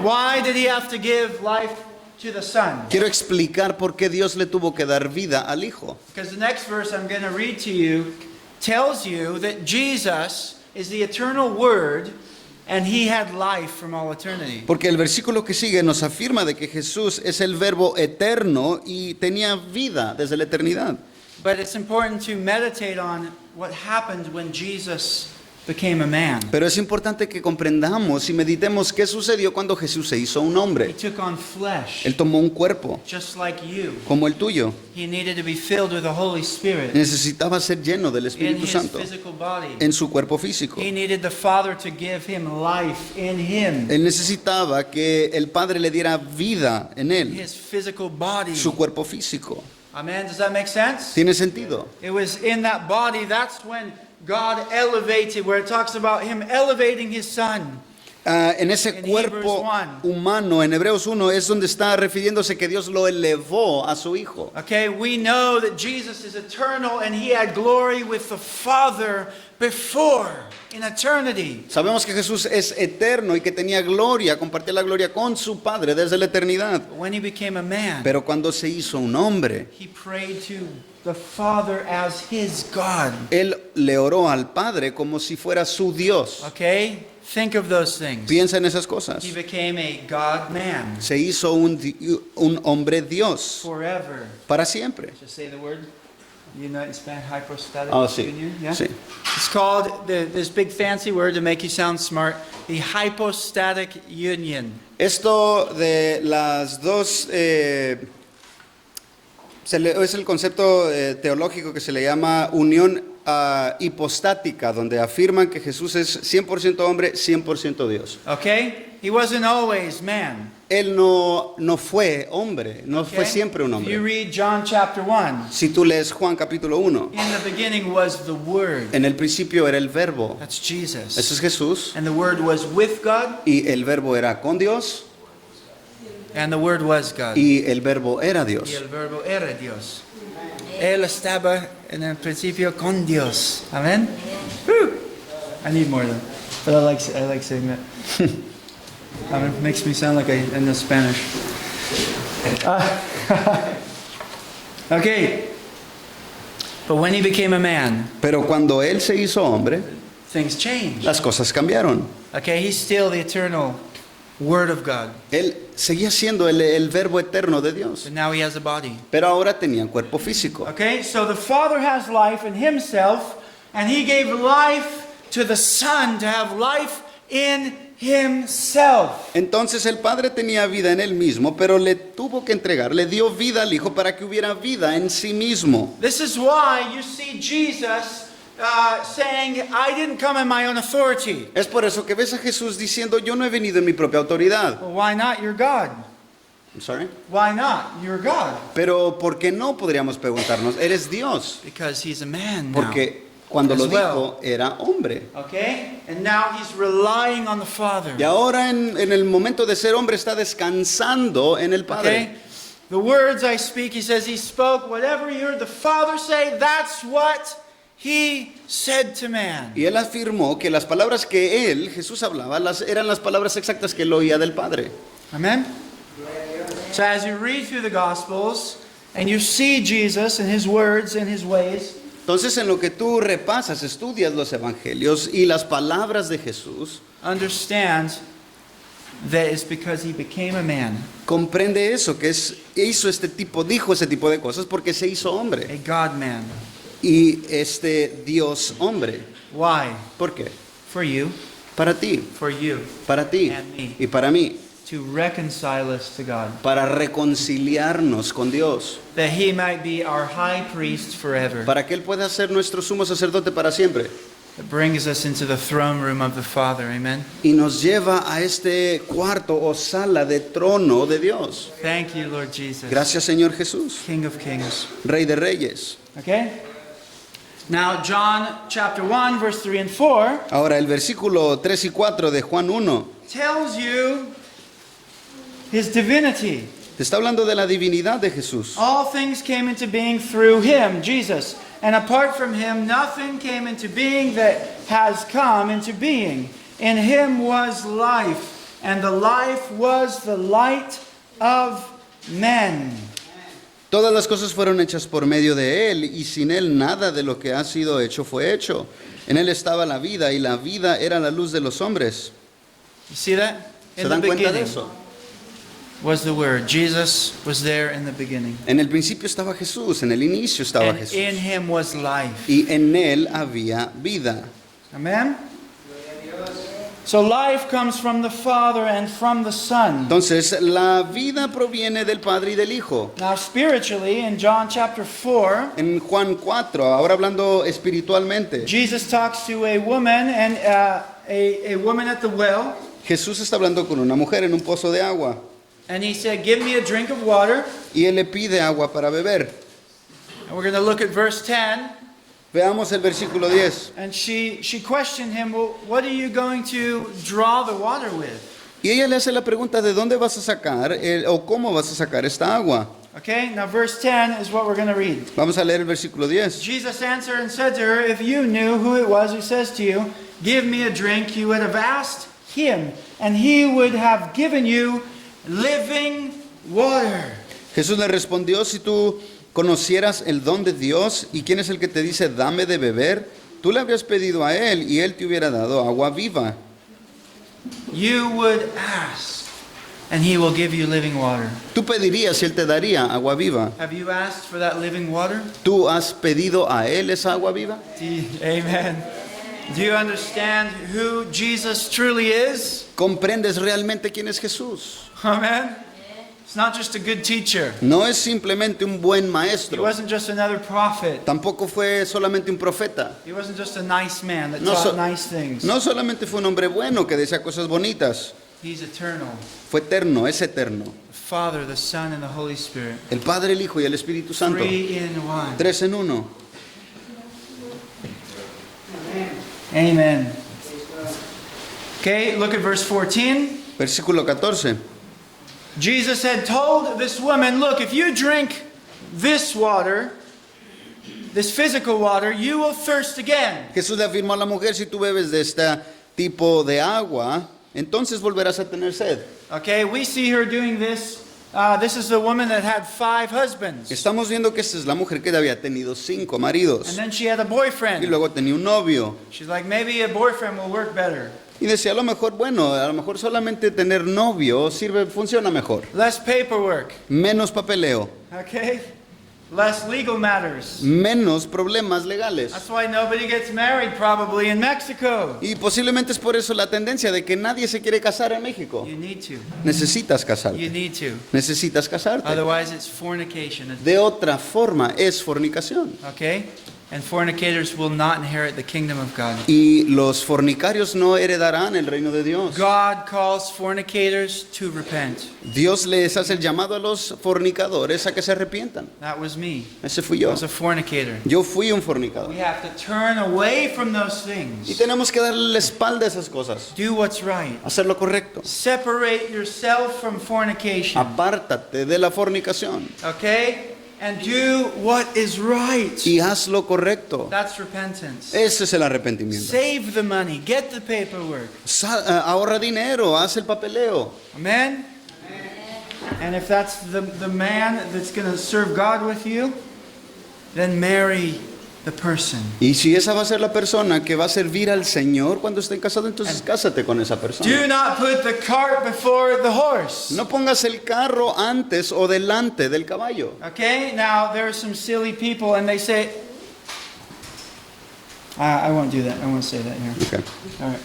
why did he have to give life to the Son? Quiero explicar por qué Dios le tuvo que dar vida al Hijo. Because the next verse I'm going to read to you tells you that Jesus is the eternal Word and he had life from all eternity. Porque el versículo que sigue nos afirma de que Jesús es el verbo eterno y tenía vida desde la eternidad. But it's important to meditate on what happened when Jesus became a man. Pero es importante que comprendamos y meditemos qué sucedió cuando Jesús se hizo un He hombre. took on flesh, Él tomó un cuerpo just like you. como el tuyo. He needed to be filled with the Holy Spirit Necesitaba ser lleno del in Espíritu his Santo physical body. en su cuerpo físico. He needed the Father to give him life in him, Él necesitaba que el Padre le diera vida en él, his physical body. su cuerpo físico. Amen. Does that make sense? ¿Tiene sentido? It was in that body, that's when God elevated, where it talks about him elevating his Son. En ese En cuerpo Hebrews 1. humano, en Hebreos 1, es donde está refiriéndose que Dios lo elevó a su Hijo. Okay, we know that Jesus is eternal and he had glory with the Father before in eternity. Sabemos que Jesús es eterno y que tenía gloria, compartía la gloria con su Padre desde la eternidad. But when he became a man, Pero cuando se hizo un hombre, he prayed to the Father as his God. Él le oró al Padre como si fuera su Dios. Okay? Think of those things. Piensa en esas cosas. He became a God man Se hizo un hombre Dios forever. para siempre. Just say the word. You know it in Spanish, hypostatic Oh, sí. union? Yeah? Sí. It's called, this big fancy word to make you sound smart, the hypostatic union. Esto de las dos es el concepto teológico que se le llama unión hipostática, donde afirman que Jesús es 100% hombre, 100% Dios. Okay? He wasn't always man. Él no fue hombre, no fue Okay? siempre un If you hombre. read John chapter 1, Si tú lees Juan capítulo 1, in the beginning was the Word. en el principio era el verbo, That's Jesus. eso es Jesús, And the Word was with God, y el verbo era con Dios, and the Word was God. y el verbo era Y Dios. el verbo era Dios. Él estaba en el principio con Dios. Amen? Woo! I need more though. But I like saying that. It makes me sound like I know Spanish. Okay. But when he became a man, Pero cuando Él se hizo hombre, things changed. las cosas cambiaron. Okay, he's still the eternal Word of God. Él seguía siendo el verbo eterno de Dios, But now he has a body. pero ahora tenía cuerpo físico. Okay, so the Father has life in himself, and he gave life to the Son to have life in himself. Entonces el Padre tenía vida en Él mismo, pero le tuvo que entregar, le dio vida al Hijo para que hubiera vida en sí mismo. This is why you see Jesus saying, I didn't come in my own authority. Es por eso que ves a Jesús diciendo, yo no he venido en mi propia autoridad. Well, why not? You're God. I'm sorry. Why not? You're God. Pero ¿por qué no podríamos preguntarnos? Eres Dios. Because he's a man now. Porque cuando lo As well. dijo era hombre. Okay? And now he's relying on the Father. Y ahora en el momento de ser hombre está descansando en el Okay? Padre. The words I speak, he says, he spoke whatever you heard the Father say, that's what he said to man. Y él afirmó que las palabras que él, Jesús hablaba, eran las palabras exactas que él oía del Padre. Amen? So as you read through the Gospels and you see Jesus and his words and his ways, Entonces, en lo que tú repasas, estudias los evangelios y las palabras de Jesús, understand that it's because he became a man, comprende eso, que dijo ese tipo de cosas porque se hizo hombre. a God man. Y Dios hombre. Why? ¿Por qué? For you, Para ti, for you, para ti And me. y para mí, to reconcile us to God, para reconciliarnos con Dios, that he might be our high priest forever, para que Él pueda ser nuestro sumo sacerdote para siempre. that brings us into the throne room of the Father. Amen? Y nos lleva a este cuarto o sala de trono de Dios. Thank you, Lord Jesus, Gracias, Señor Jesús, King of kings. Rey de Reyes. Okay? Now, John chapter 1, verse 3 and 4 Ahora, el versículo 3 y 4 de Juan 1 tells you his divinity. Te está hablando de la divinidad de Jesús. All things came into being through him, Jesus. And apart from him, nothing came into being that has come into being. In him was life, and the life was the light of men. Todas las cosas fueron hechas por medio de Él, y sin Él nada de lo que ha sido hecho fue hecho. En Él estaba la vida, y la vida era la luz de los hombres. You see that? ¿Se In the dan cuenta de beginning eso? was the Word. Jesus was there in the beginning. En el principio estaba Jesús, en el inicio estaba And Jesús. in him was life. Y en Él había vida. Amen? So life comes from the Father and from the Son. Entonces, la vida proviene del Padre y del Hijo. Now spiritually, in John chapter 4, En Juan 4, ahora hablando espiritualmente, Jesus talks to a woman and a woman at the well. Jesús está hablando con una mujer en un pozo de agua. And he said, give me a drink of water. Y Él le pide agua para beber. And we're going to look at verse 10. Veamos el versículo 10. And she questioned him, well, what are you going to draw the water with? Y ella le hace la pregunta, ¿de dónde vas a sacar o cómo vas a sacar esta agua? Okay, now verse 10 is what we're going to read. Vamos a leer el versículo 10. Jesus answered and said to her, if you knew who it was who says to you, give me a drink, you would have asked him, and he would have given you living water. Jesús le respondió, si tú conocieras el don de Dios y quién es el que te dice, dame de beber, tú le habrías pedido a Él y Él te hubiera dado agua viva. You would ask, and he will give you living water. Tú pedirías y Él te daría agua viva. Have you asked for that living water? ¿Tú has pedido a Él esa agua viva? Amen. Do you understand who Jesus truly is? ¿Comprendes realmente quién es Jesús? Amen. It's not just a good teacher. No es simplemente un buen He maestro. wasn't just another prophet. Tampoco fue solamente un profeta. He wasn't just a nice man that No, taught nice things. no solamente fue un hombre bueno que decía cosas bonitas. He's eternal. Fue eterno, es eterno. The Father, the Son, and the Holy Spirit. El Padre, el Hijo y el Espíritu Santo. 3 in 1. 3 en 1. Amen. Okay, look at verse 14. Versículo 14. Jesus had told this woman, look, if you drink this water, this physical water, you will thirst again. Jesús le afirmó a la mujer, si tú bebes de este tipo de agua, entonces volverás a tener sed. Okay, we see her doing this. This is the woman that had 5 husbands. Estamos viendo que esta es la mujer que había tenido 5 And maridos. then she had a Y boyfriend. luego tenía un novio. She's like, maybe a boyfriend will work better. Y decía, a lo mejor, bueno, a lo mejor solamente tener novio funciona mejor. Less paperwork. Menos papeleo, Okay? Less legal matters. menos problemas legales. That's why nobody gets married probably in Mexico. Y posiblemente es por eso la tendencia de que nadie se quiere casar en México. You need to. Necesitas You casarte. need to. Necesitas casarte. Otherwise it's fornication. De otra forma es fornicación. Okay? And fornicators will not inherit the kingdom of God. Y los fornicarios no heredarán el reino de Dios. God calls fornicators to repent. Dios les hace el llamado a los fornicadores a que se arrepientan. That was me. Ese fui I yo. was a fornicator. Yo fui un fornicador. We have to turn away from those Y things. tenemos que darle la espalda a esas cosas. Do what's right. Hacer lo correcto. Separate yourself from fornication. Apártate de la fornicación. Okay? And do what is right. Y haz lo correcto. That's repentance. Ese es el arrepentimiento. Save the money. Get the paperwork. Ahorra dinero, haz el papeleo. Amen? And if that's the man that's going to serve God with you, then marry the person. Y si esa va a ser la persona que va a servir al Señor cuando estén casados, entonces cásate con esa persona. Do not put the cart before the horse. No pongas el carro antes o delante del caballo. Okay? Now, there are some silly people and they say, I won't do that. I won't say that here. Okay. All right.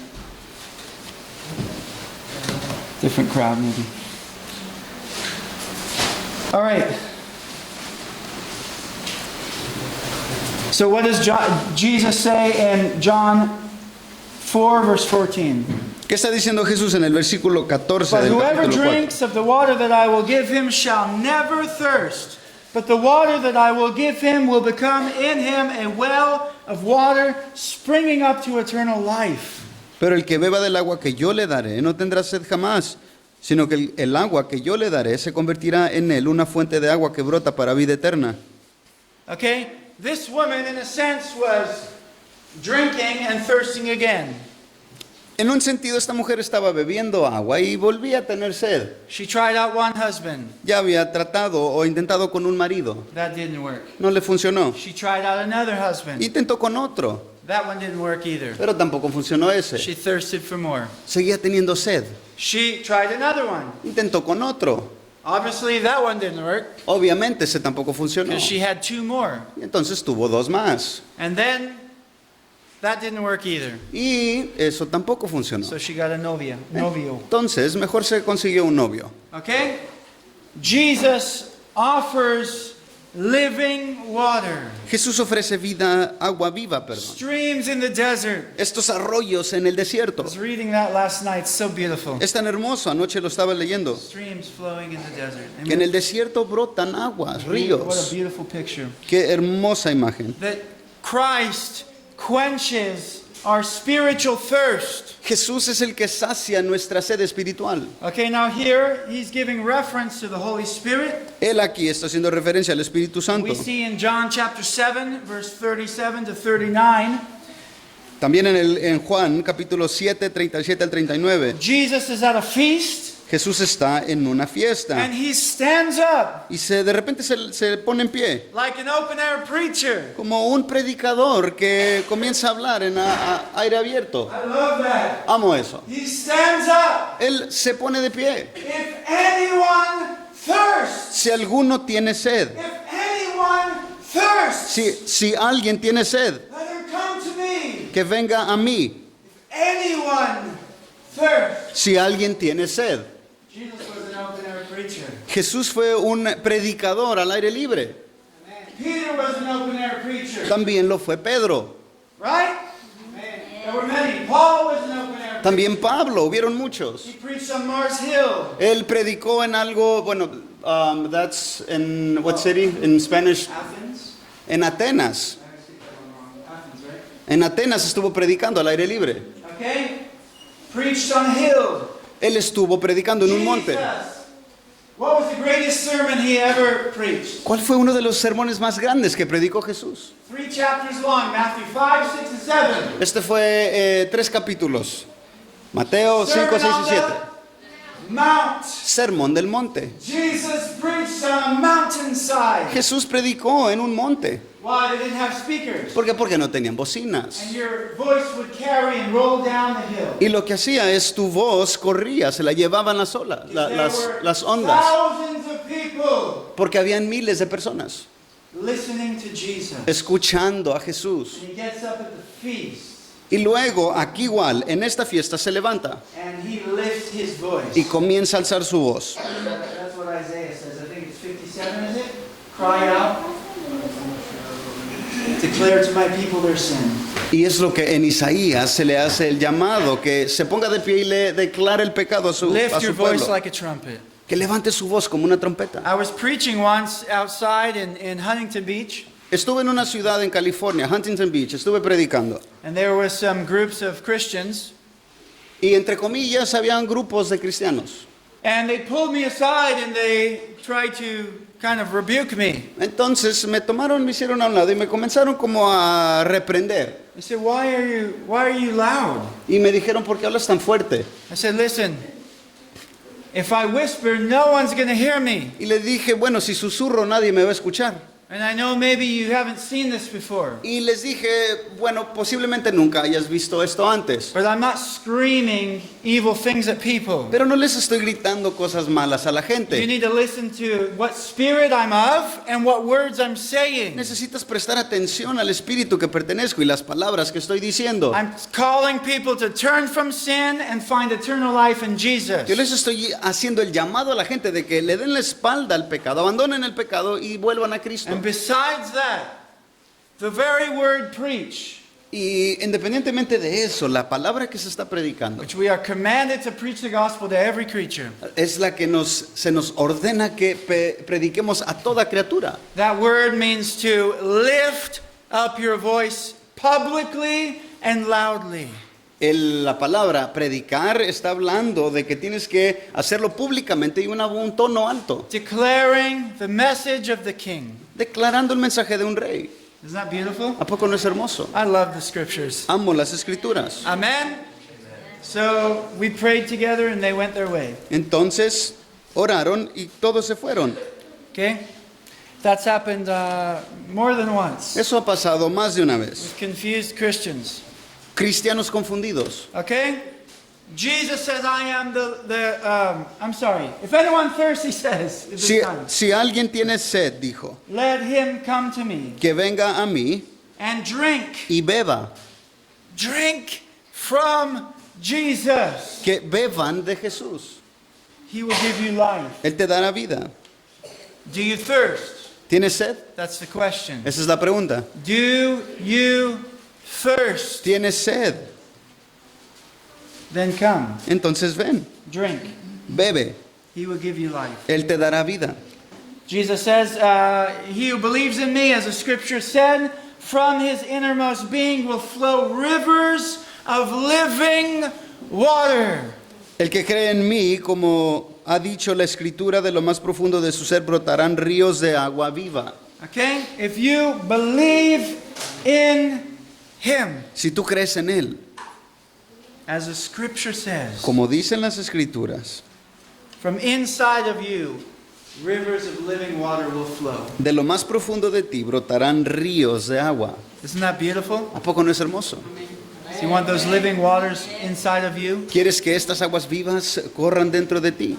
Different crowd, maybe. All right. So what does Jesus say in John 4, verse 14? ¿Qué está diciendo Jesús en el versículo 14 But del whoever capítulo 4? drinks of the water that I will give him shall never thirst. But the water that I will give him will become in him a well of water springing up to eternal life. Pero el que beba del agua que yo le daré no tendrá sed jamás, sino que el agua que yo le daré se convertirá en él una fuente de agua que brota para vida eterna. Okay? This woman, in a sense, was drinking and thirsting again. En un sentido, esta mujer estaba bebiendo agua y volvía a tener sed. She tried out one husband. Ya había tratado o intentado con un marido. That didn't work. No le funcionó. She tried out another husband. Intentó con otro, That one didn't work either. pero tampoco funcionó ese. She thirsted for more. Seguía teniendo sed. She tried another one. Intentó con otro. Obviously, that one didn't work Obviamente ese tampoco funcionó. because she had two more. Y entonces tuvo dos más. And then that didn't work either. Y eso tampoco funcionó. So she got a novio. Entonces mejor se consiguió un novio. Okay? Jesus offers living water. Jesús ofrece vida, agua viva, perdón. Streams in the desert. Estos arroyos en el desierto. I was reading that last night. So beautiful. Es tan hermoso, anoche lo estaba leyendo. Streams flowing in the desert. Que en el desierto brotan aguas, What a ríos. beautiful picture. Qué hermosa imagen. That Christ quenches our spiritual thirst. Jesús es el que sacia nuestra sed espiritual. Okay, now here he's giving reference to the Holy Spirit. Él aquí está haciendo referencia al Espíritu Santo. We see in John chapter 7, verse 37 to 39, También en Juan capítulo 7, 37 al 39, Jesus is at a feast Jesús está en una fiesta and he stands up y de repente se pone en pie, like an open air preacher. como un predicador que comienza a hablar en aire abierto. I love that. Amo eso. He stands up. Él se pone de pie. If anyone thirsts, Si alguno tiene sed, if anyone thirsts, si alguien tiene sed, let him come to me. que venga a mí. Anyone thirsts. Si alguien tiene sed. Jesus was an open air preacher. Jesús fue un predicador al aire libre. Peter was an open air preacher. También lo fue Pedro. Right? There were many. Paul was an open air preacher. También Pablo, hubieron muchos. He preached on Mars Hill. Él predicó en algo, bueno, that's in what city? In Spanish, Athens. en Atenas. Athens, right? En Atenas estuvo predicando al aire libre. Okay? Preached on a hill. Él estuvo predicando en un monte. Jesus. What was the greatest sermon he ever preached? ¿Cuál fue uno de los sermones más grandes que predicó Jesús? 3 chapters long. Matthew 5, 6, and 7. Este fue 3 capítulos. Mateo 5, 6 y 7. Mount. Sermón del monte. Jesus preached on a mountainside. Jesús predicó en un monte. Why? They didn't have speakers. ¿Por qué? Porque no tenían bocinas. And your voice would carry and roll down the hill. Y lo que hacía es tu voz corría, se la llevaban las olas, There were las ondas. thousands of people Porque habían miles de personas listening to Jesus. escuchando a Jesús. And he gets up at the feast Y luego, aquí igual, en esta fiesta se levanta and he lifts his voice. y comienza a alzar su voz. That's what Isaiah says. I think it's 57, is it? Cry out. Declare to my people their sin. Y es lo que en Isaías se le hace el llamado, que se ponga de pie y le declare el pecado a su Lift your voice pueblo. like a trumpet. Que levante su voz como una trompeta. I was preaching once outside in Huntington Beach, Estuve en una ciudad en California, Huntington Beach, estuve predicando. and there were some groups of Christians, Y entre comillas, habían grupos de cristianos. and they pulled me aside and they tried to kind of rebuke me. Entonces me hicieron a un lado y me comenzaron como a reprender. They said, why are you loud? Y me dijeron, ¿por qué hablas tan fuerte? I said, listen, if I whisper, no one's going to hear me. Y le dije, bueno, si susurro nadie me va a escuchar. And I know maybe you haven't seen this before, Y les dije, bueno, posiblemente nunca hayas visto esto antes. but I'm not screaming evil things at people. Pero no les estoy gritando cosas malas a la You gente. need to listen to what spirit I'm of and what words I'm saying. Necesitas prestar atención al espíritu que pertenezco y las palabras que estoy diciendo. I'm calling people to turn from sin and find eternal life in Jesus. Yo les estoy haciendo el llamado a la gente de que le den la espalda al pecado, abandonen el pecado y vuelvan a Cristo. And besides that, the very word preach, Y independientemente de eso, la palabra que se está predicando which we are commanded to preach the gospel to every creature, es la que se nos ordena que prediquemos a toda criatura. that word means to lift up your voice publicly and loudly. La palabra predicar está hablando de que tienes que hacerlo públicamente y un tono alto, declaring the message of the king. declarando el mensaje de un rey. Isn't that beautiful? ¿A poco no es hermoso? I love the scriptures. Amo las escrituras. Amen? So we prayed together and they went their way. Entonces oraron y todos se fueron. Okay? That's happened more than once. Eso ha pasado más de una vez. With confused Christians. Cristianos confundidos. Okay? Jesus says, I am I'm sorry. If anyone thirsts, he says, at this time, Si alguien tiene sed, dijo, let him come to me que venga a mí and drink. y beba. Drink from Jesus. Que beban de Jesús. He will give you life. Él te dará vida. Do you thirst? ¿Tienes sed? That's the question. Esa es la pregunta. Do you thirst? ¿Tienes sed? Then come, Entonces ven, drink. bebe. He will give you life. Él te dará vida. Jesus says, he who believes in me, as the scripture said, from his innermost being will flow rivers of living water. El que cree en mí, como ha dicho la escritura, de lo más profundo de su ser brotarán ríos de agua viva. Okay? If you believe in him, Si tú crees en Él, as the scripture says, como dicen las escrituras, from inside of you, rivers of living water will flow. de lo más profundo de ti brotarán ríos de agua. Isn't that beautiful? ¿A poco no es hermoso? So you want those living waters inside of you, ¿Quieres que estas aguas vivas corran dentro de ti?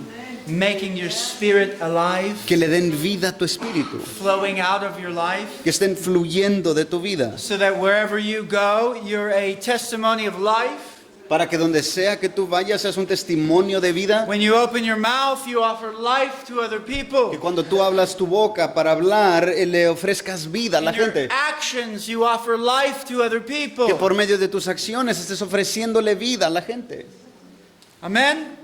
making your spirit alive, Que le den vida a tu espíritu, flowing out of your life, que estén fluyendo de tu vida, so that wherever you go, you're a testimony of life. para que donde sea que tú vayas seas un testimonio de vida. When you open your mouth, you offer life to other people. Que cuando tú ablas tu boca para hablar, le ofrezcas vida a la In your gente. actions, you offer life to other people. Que por medio de tus acciones estés ofreciéndole vida a la gente. Amen?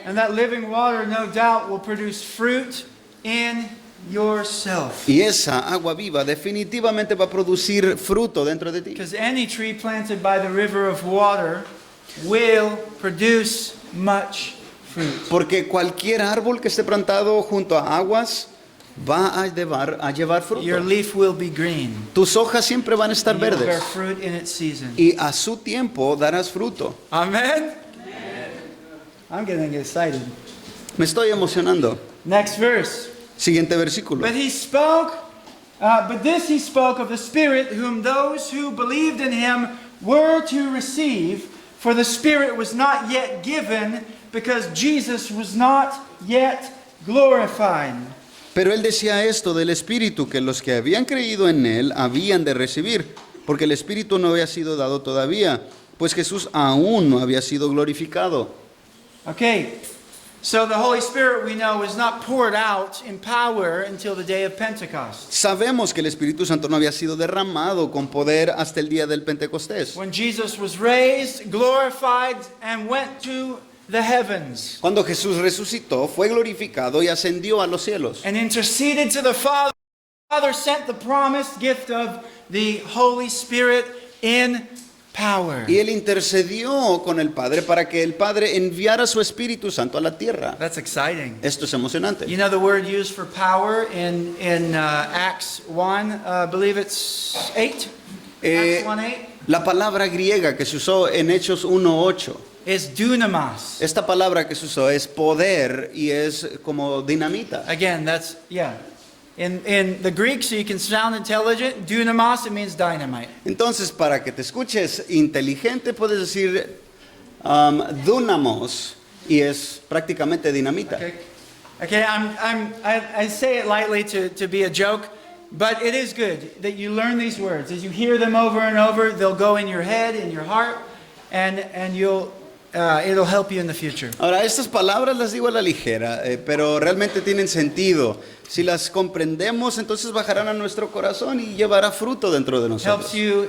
And that living water, no doubt, will produce fruit in yourself. Y esa agua viva definitivamente va a producir fruto dentro de ti. Because any tree planted by the river of water will produce much fruit. Porque cualquier árbol que esté plantado junto a aguas va a llevar fruto. Your leaf will be green. Tus hojas siempre van a estar And you'll bear verdes. fruit in its season. Y a su tiempo darás fruto. Amen? I'm getting excited. Me estoy emocionando. Next verse. Siguiente versículo. But this he spoke of the Spirit, whom those who believed in him were to receive, for the Spirit was not yet given, because Jesus was not yet glorified. Pero él decía esto del Espíritu, que los que habían creído en él habían de recibir, porque el Espíritu no había sido dado todavía, pues Jesús aún no había sido glorificado. Okay, so the Holy Spirit, we know, was not poured out in power until the day of Pentecost. Sabemos que el Espíritu Santo no había sido derramado con poder hasta el día del Pentecostés. When Jesus was raised, glorified, and went to the heavens, Cuando Jesús resucitó, fue glorificado y ascendió a los cielos. and interceded to the Father, the Father sent the promised gift of the Holy Spirit in power. Y él intercedió con el Padre para que el Padre enviara su Espíritu Santo a la tierra. That's exciting. Esto es emocionante. You know the word used for power in Acts 1, I believe it's 8? Acts 1:8 La palabra griega que se usó en Hechos 1:8. is dunamis. Esta palabra que se usó es poder y es como dinamita. Again, that's, yeah. In the Greek, so you can sound intelligent, dunamis, it means dynamite. Entonces, para que te escuches inteligente, puedes decir dunamos y es prácticamente dinamita. Okay, I say it lightly to be a joke, but it is good that you learn these words. As you hear them over and over, they'll go in your head, in your heart, and it'll help you in the future. Ahora, estas palabras las digo a la ligera, pero realmente tienen sentido. Si las comprendemos, entonces bajarán a nuestro corazón y llevará fruto dentro de nosotros. Helps you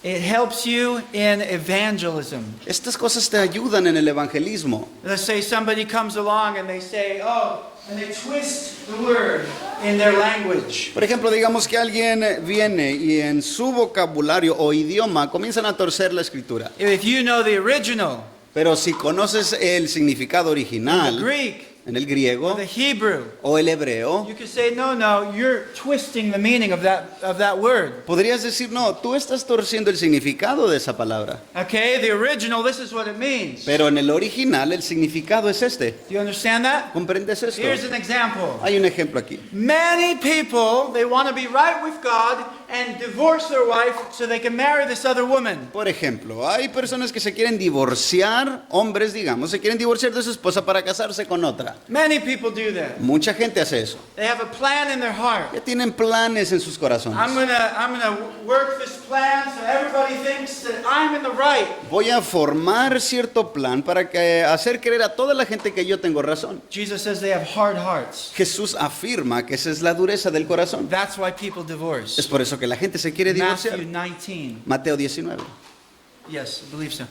It helps you in evangelism. Estas cosas te ayudan en el evangelismo. Let's say somebody comes along and they say, oh, and they twist the word in their language. Por ejemplo, digamos que alguien viene y en su vocabulario o idioma comienzan a torcer la escritura. If you know the original, Pero si conoces el significado the original Greek, en el griego the Hebrew, o el hebreo, you could say, no, you're twisting the meaning of that word. podrías decir, no, tú estás torciendo el significado de esa palabra. Okay, the original, this is what it means. Pero en el original el significado es este. Do you understand that? ¿Comprendes esto? Here's an example. Hay un ejemplo aquí. Many people, they want to be right with God and divorce their wife so they can marry this other woman. Por ejemplo, hay personas que se quieren divorciar, hombres digamos, se quieren divorciar de su esposa para casarse con otra. Many people do that. Mucha gente hace eso. They have a plan in their heart. Ya tienen planes en sus corazones. I'm gonna work this plan so everybody thinks that I'm in the right. Voy a formar cierto plan para que hacer creer a toda la gente que yo tengo razón. Jesus says they have hard hearts. Jesús afirma que esa es la dureza del corazón. That's why people Es divorce. por eso que la gente se quiere divorciar. Matthew 19. Mateo 19. Yes, I believe so.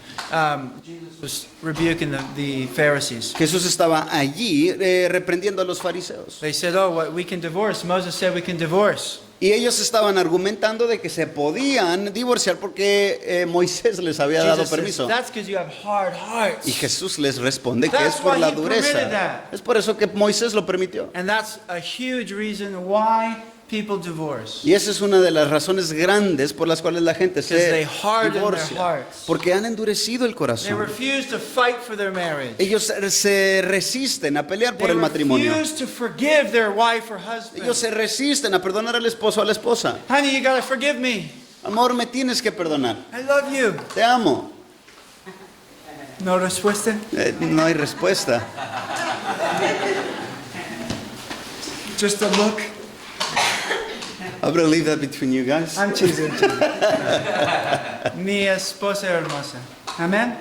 Jesus was rebuking the Pharisees. Jesús estaba allí reprendiendo a los fariseos. They said, we can divorce. Moses said we can divorce. Y ellos estaban argumentando de que se podían divorciar porque Moisés les había dado Jesus says, permiso. that's because you have hard hearts. Y Jesús les responde que That's es por why la he permitted dureza. that. Es por eso que Moisés lo permitió. And that's a huge reason why people divorce. Y esa es una de las razones grandes por las cuales la gente Because they se harden their divorcia. hearts. Porque han endurecido el They corazón. refuse to fight for their marriage. Ellos se resisten a pelear por They el matrimonio. refuse to forgive their wife or husband. Ellos se resisten a perdonar al esposo o a la esposa. Honey, you gotta forgive me. Amor, me tienes que perdonar. I love you. Te amo. No respuesta. No hay respuesta. Just a look. I'm going to leave that between you guys. I'm teasing. Mi esposa hermosa. Amen.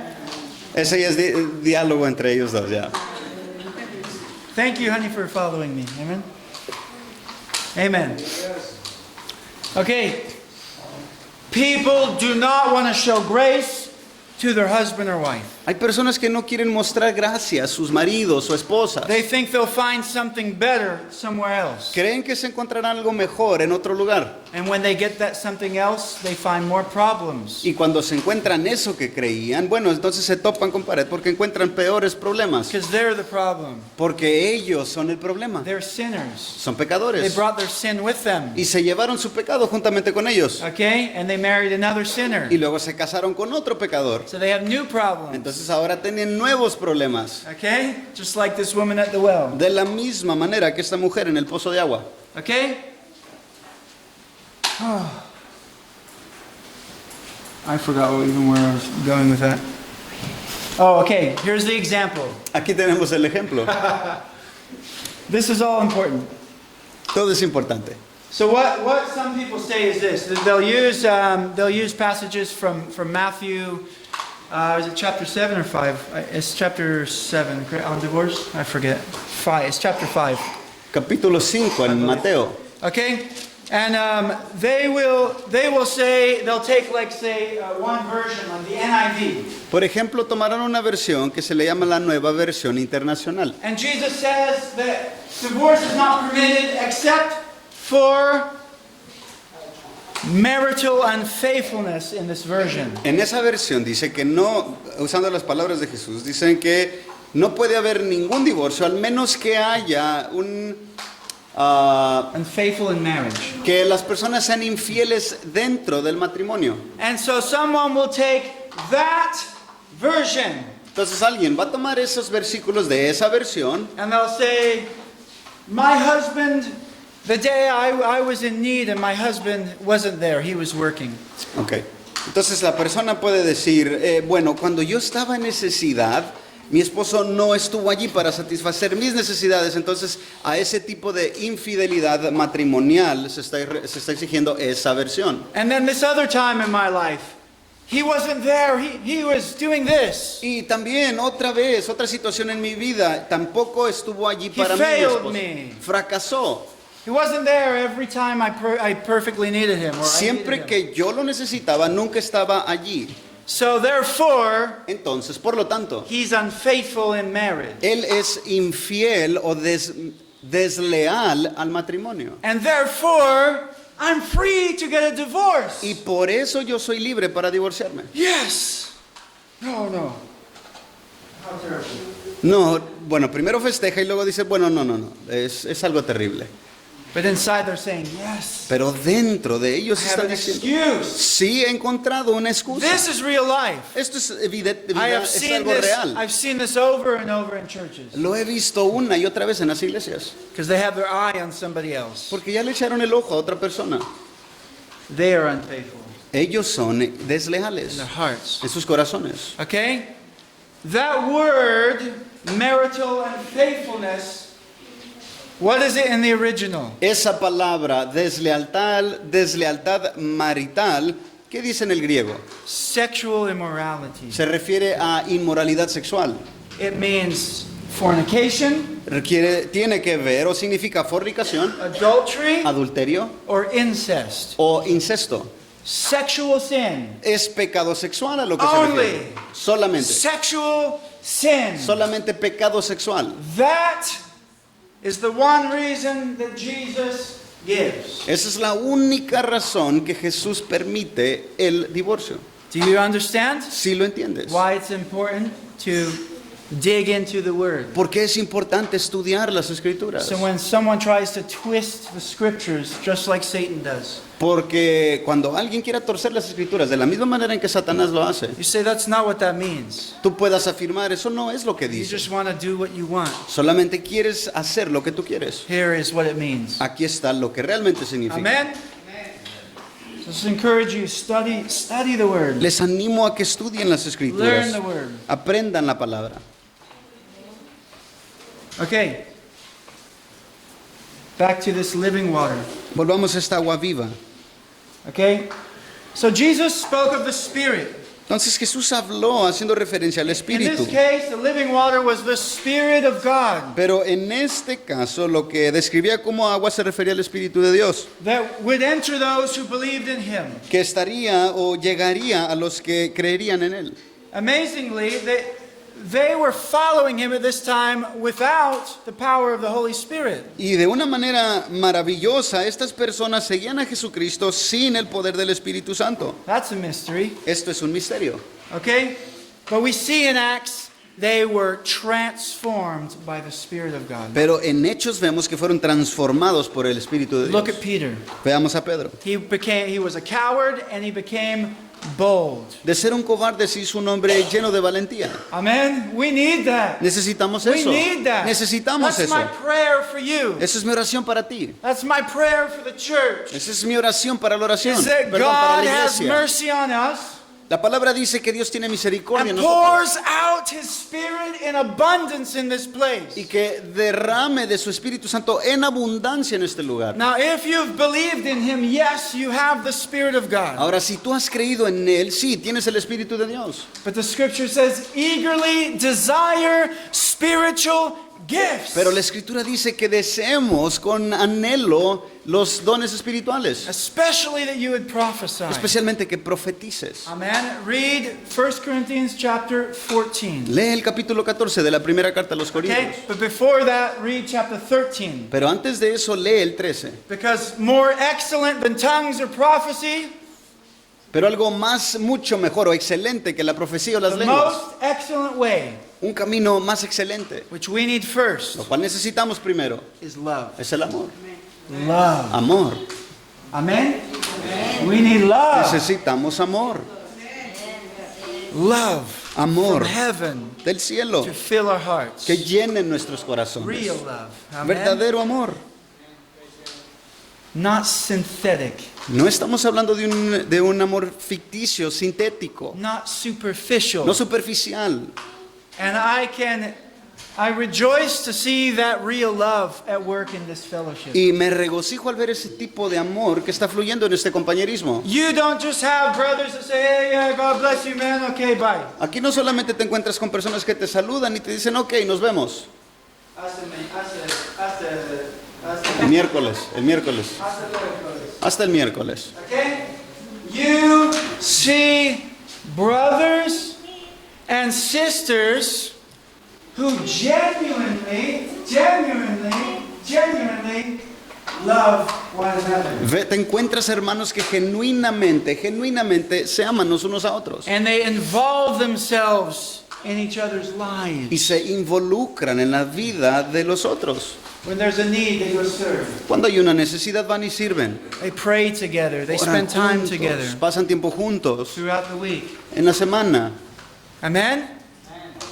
Ese ya es diálogo entre ellos dos, ya. Thank you, honey, for following me. Amen. Amen. Okay. People do not want to show grace to their husband or wife. Hay personas que no quieren mostrar gracia a sus maridos o esposas. They think they'll find something better somewhere else. Creen que se encontrarán algo mejor en otro lugar. And when they get that something else, they find more problems. Y cuando se encuentran eso que creían, bueno, entonces se topan con pared porque encuentran peores problemas. Because they're the problem. Porque ellos son el problema. They're sinners. Son They pecadores. brought their sin with them. Y se llevaron su pecado juntamente con ellos. Okay? And they married another sinner. Y luego se casaron con otro pecador. So they have new problems. Entonces ahora tienen nuevos problemas. Okay? Just like this woman at the well. De la misma manera que esta mujer en el pozo de agua. Okay? I forgot even where I was going with that. Oh, okay. Here's the example. Aquí tenemos el ejemplo. This is all important. Todo es importante. So what some people say is this: that they'll use passages from Matthew. Is it chapter 7 or 5? It's chapter 7. On divorce? I forget. 5. It's chapter 5. Capítulo 5 en Mateo. Okay? And they will say, they'll take like say one version, like the NIV. Por ejemplo, tomarán una versión que se le llama la Nueva Versión Internacional. And Jesus says that divorce is not permitted except for marital unfaithfulness in this version. En esa versión dice que no, usando las palabras de Jesús, dicen que no puede haber ningún divorcio, al menos que haya Unfaithful in marriage. que las personas sean infieles dentro del matrimonio. And so someone will take that version Entonces alguien va a tomar esos versículos de esa versión and they'll say, my husband, the day I was in need and my husband wasn't there, he was working. Okay. Entonces la persona puede decir, bueno, cuando yo estaba en necesidad, mi esposo no estuvo allí para satisfacer mis necesidades, entonces a ese tipo de infidelidad matrimonial se está exigiendo esa versión. And then this other time in my life, he wasn't there, he was doing this. Y también otra situación en mi vida, tampoco estuvo allí He para mí. Mi failed esposo. me. Fracasó. He wasn't there every time I perfectly needed him. Or I Siempre needed him. que yo lo necesitaba, nunca estaba allí. So therefore, Entonces, por lo tanto, he's unfaithful in marriage. él es infiel o desleal al matrimonio. And therefore, I'm free to get a divorce. Y por eso yo soy libre para divorciarme. Yes. No. How terrible. No, bueno, primero festeja y luego dice, bueno, no, es algo terrible. But inside they're saying, yes. Pero dentro de ellos I have están an diciendo, excuse. sí he encontrado una excusa. This is real life. Esto es evidente, I have es seen algo this. real. I've seen this over and over in churches Lo he visto una y otra vez en las iglesias. because they have their eye on somebody else. Porque ya le echaron el ojo a otra persona. They are unfaithful Ellos son in desleales their hearts. en sus corazones. Okay? That word, marital unfaithfulness, what is it in the original? Esa palabra deslealtad marital, ¿qué dice en el griego? Sexual immorality. Se refiere a inmoralidad sexual. It means fornication, Tiene que ver o significa fornicación, adultery, adulterio or incest. o incesto. Sexual sin. Es pecado sexual a lo que se Only. refiere. Solamente. Sexual sin. Solamente pecado sexual. That is the one reason that Jesus gives. Esa es la única razón que Jesús permite el divorcio. Do you understand Si lo entiendes. why it's important to dig into the word? Porque es importante estudiar las escrituras. So when someone tries to twist the scriptures just like Satan does, Porque cuando alguien quiera torcer las escrituras de la misma manera en que Satanás lo hace, you say that's not what that means. tú puedas afirmar, eso no es lo que You dice. just want to do what you want. Solamente quieres hacer lo que tú quieres. Here is what it means. Aquí está lo que realmente significa. Amen. So let's encourage you, study the word. Les animo a que estudien las Learn escrituras. the word. Aprendan la palabra. Okay. Back to this living water. Volvamos a esta agua viva. Okay? So Jesus spoke of the Spirit. Entonces Jesús habló haciendo referencia al In Espíritu. this case, the living water was the Spirit of God Pero en este caso lo que describía como agua se refería al Espíritu de Dios, that would enter those who believed in Him. que estaría o llegaría a los que creerían en Él. Amazingly, they were following Him at this time without the power of the Holy Spirit. Y de una manera maravillosa, estas personas seguían a Jesucristo sin el poder del Espíritu Santo. That's a mystery. Esto es un misterio. Okay? But we see in Acts, they were transformed by the Spirit of God. Pero en Hechos vemos que fueron transformados por el Espíritu de Look Dios. at Peter. Veamos a Pedro. He was a coward and he became bold. De ser un cobarde se hizo un hombre lleno de valentía. Amen. We need that. Necesitamos We eso. need that. Necesitamos That's eso. my prayer for you. Esa es mi oración para ti. That's my prayer for the church. Esa es mi oración para la oración. Is that Perdón, para God la has iglesia. mercy on us La palabra dice que Dios tiene misericordia en and nosotros pours out His Spirit in abundance in this place. y que derrame de su Espíritu Santo en abundancia en este lugar. Now, if you've believed in Him, yes, you have the Spirit of God. Ahora, si tú has creído en Él, sí, tienes el Espíritu de Dios. But the Scripture says, eagerly desire spiritual gifts. Pero la Escritura dice que deseemos con anhelo los dones espirituales, Especially that you would prophesy. especialmente que profetices. Amen. Read 1 Corinthians chapter 14. Lee el capítulo 14 de la primera carta a los Corintios. Okay, but before that, read chapter 13. Pero antes de eso, lee el 13. Because more excellent than tongues or prophecy, Pero algo más, mucho mejor o excelente que la profecía o las the lenguas. most excellent way, Un camino más excelente, which we need first, lo cual necesitamos primero, is love. es el amor. Love. Amor. Amen? We need love. Necesitamos amor. Love Amor from heaven del cielo to fill our hearts. que llenen nuestros corazones. Real love. Amen? Verdadero amor. Not synthetic. No estamos hablando de un amor ficticio, sintético, Not superficial. no superficial. And I rejoice to see that real love at work in this fellowship. Y me regocijo al ver ese tipo de amor que está fluyendo en este compañerismo. You don't just have brothers that say, hey, yeah, God bless you, man. Okay, bye. Aquí no solamente te encuentras con personas que te saludan y te dicen, ok, nos vemos. Hasta El miércoles, el miércoles. Hasta el miércoles. Okay? You see brothers and sisters who genuinely love one another. Te encuentras hermanos que genuinamente se aman los unos a otros. And they involve themselves in each other's Y lives. se involucran en la vida de los otros. When there's a need, they go serve. Cuando hay una necesidad van y sirven. They pray together. They Oran spend time juntos, together pasan tiempo juntos throughout the week. en la semana. Amen?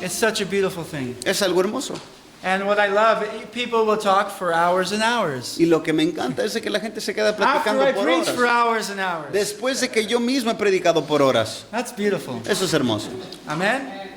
It's such a beautiful thing. Es algo hermoso. And what I love, people will talk for hours and hours. Y lo que me encanta es de que la gente se queda After platicando I por preach for horas. hours and hours. Después de que yo mismo he predicado por horas. That's beautiful. Eso es hermoso. Amen?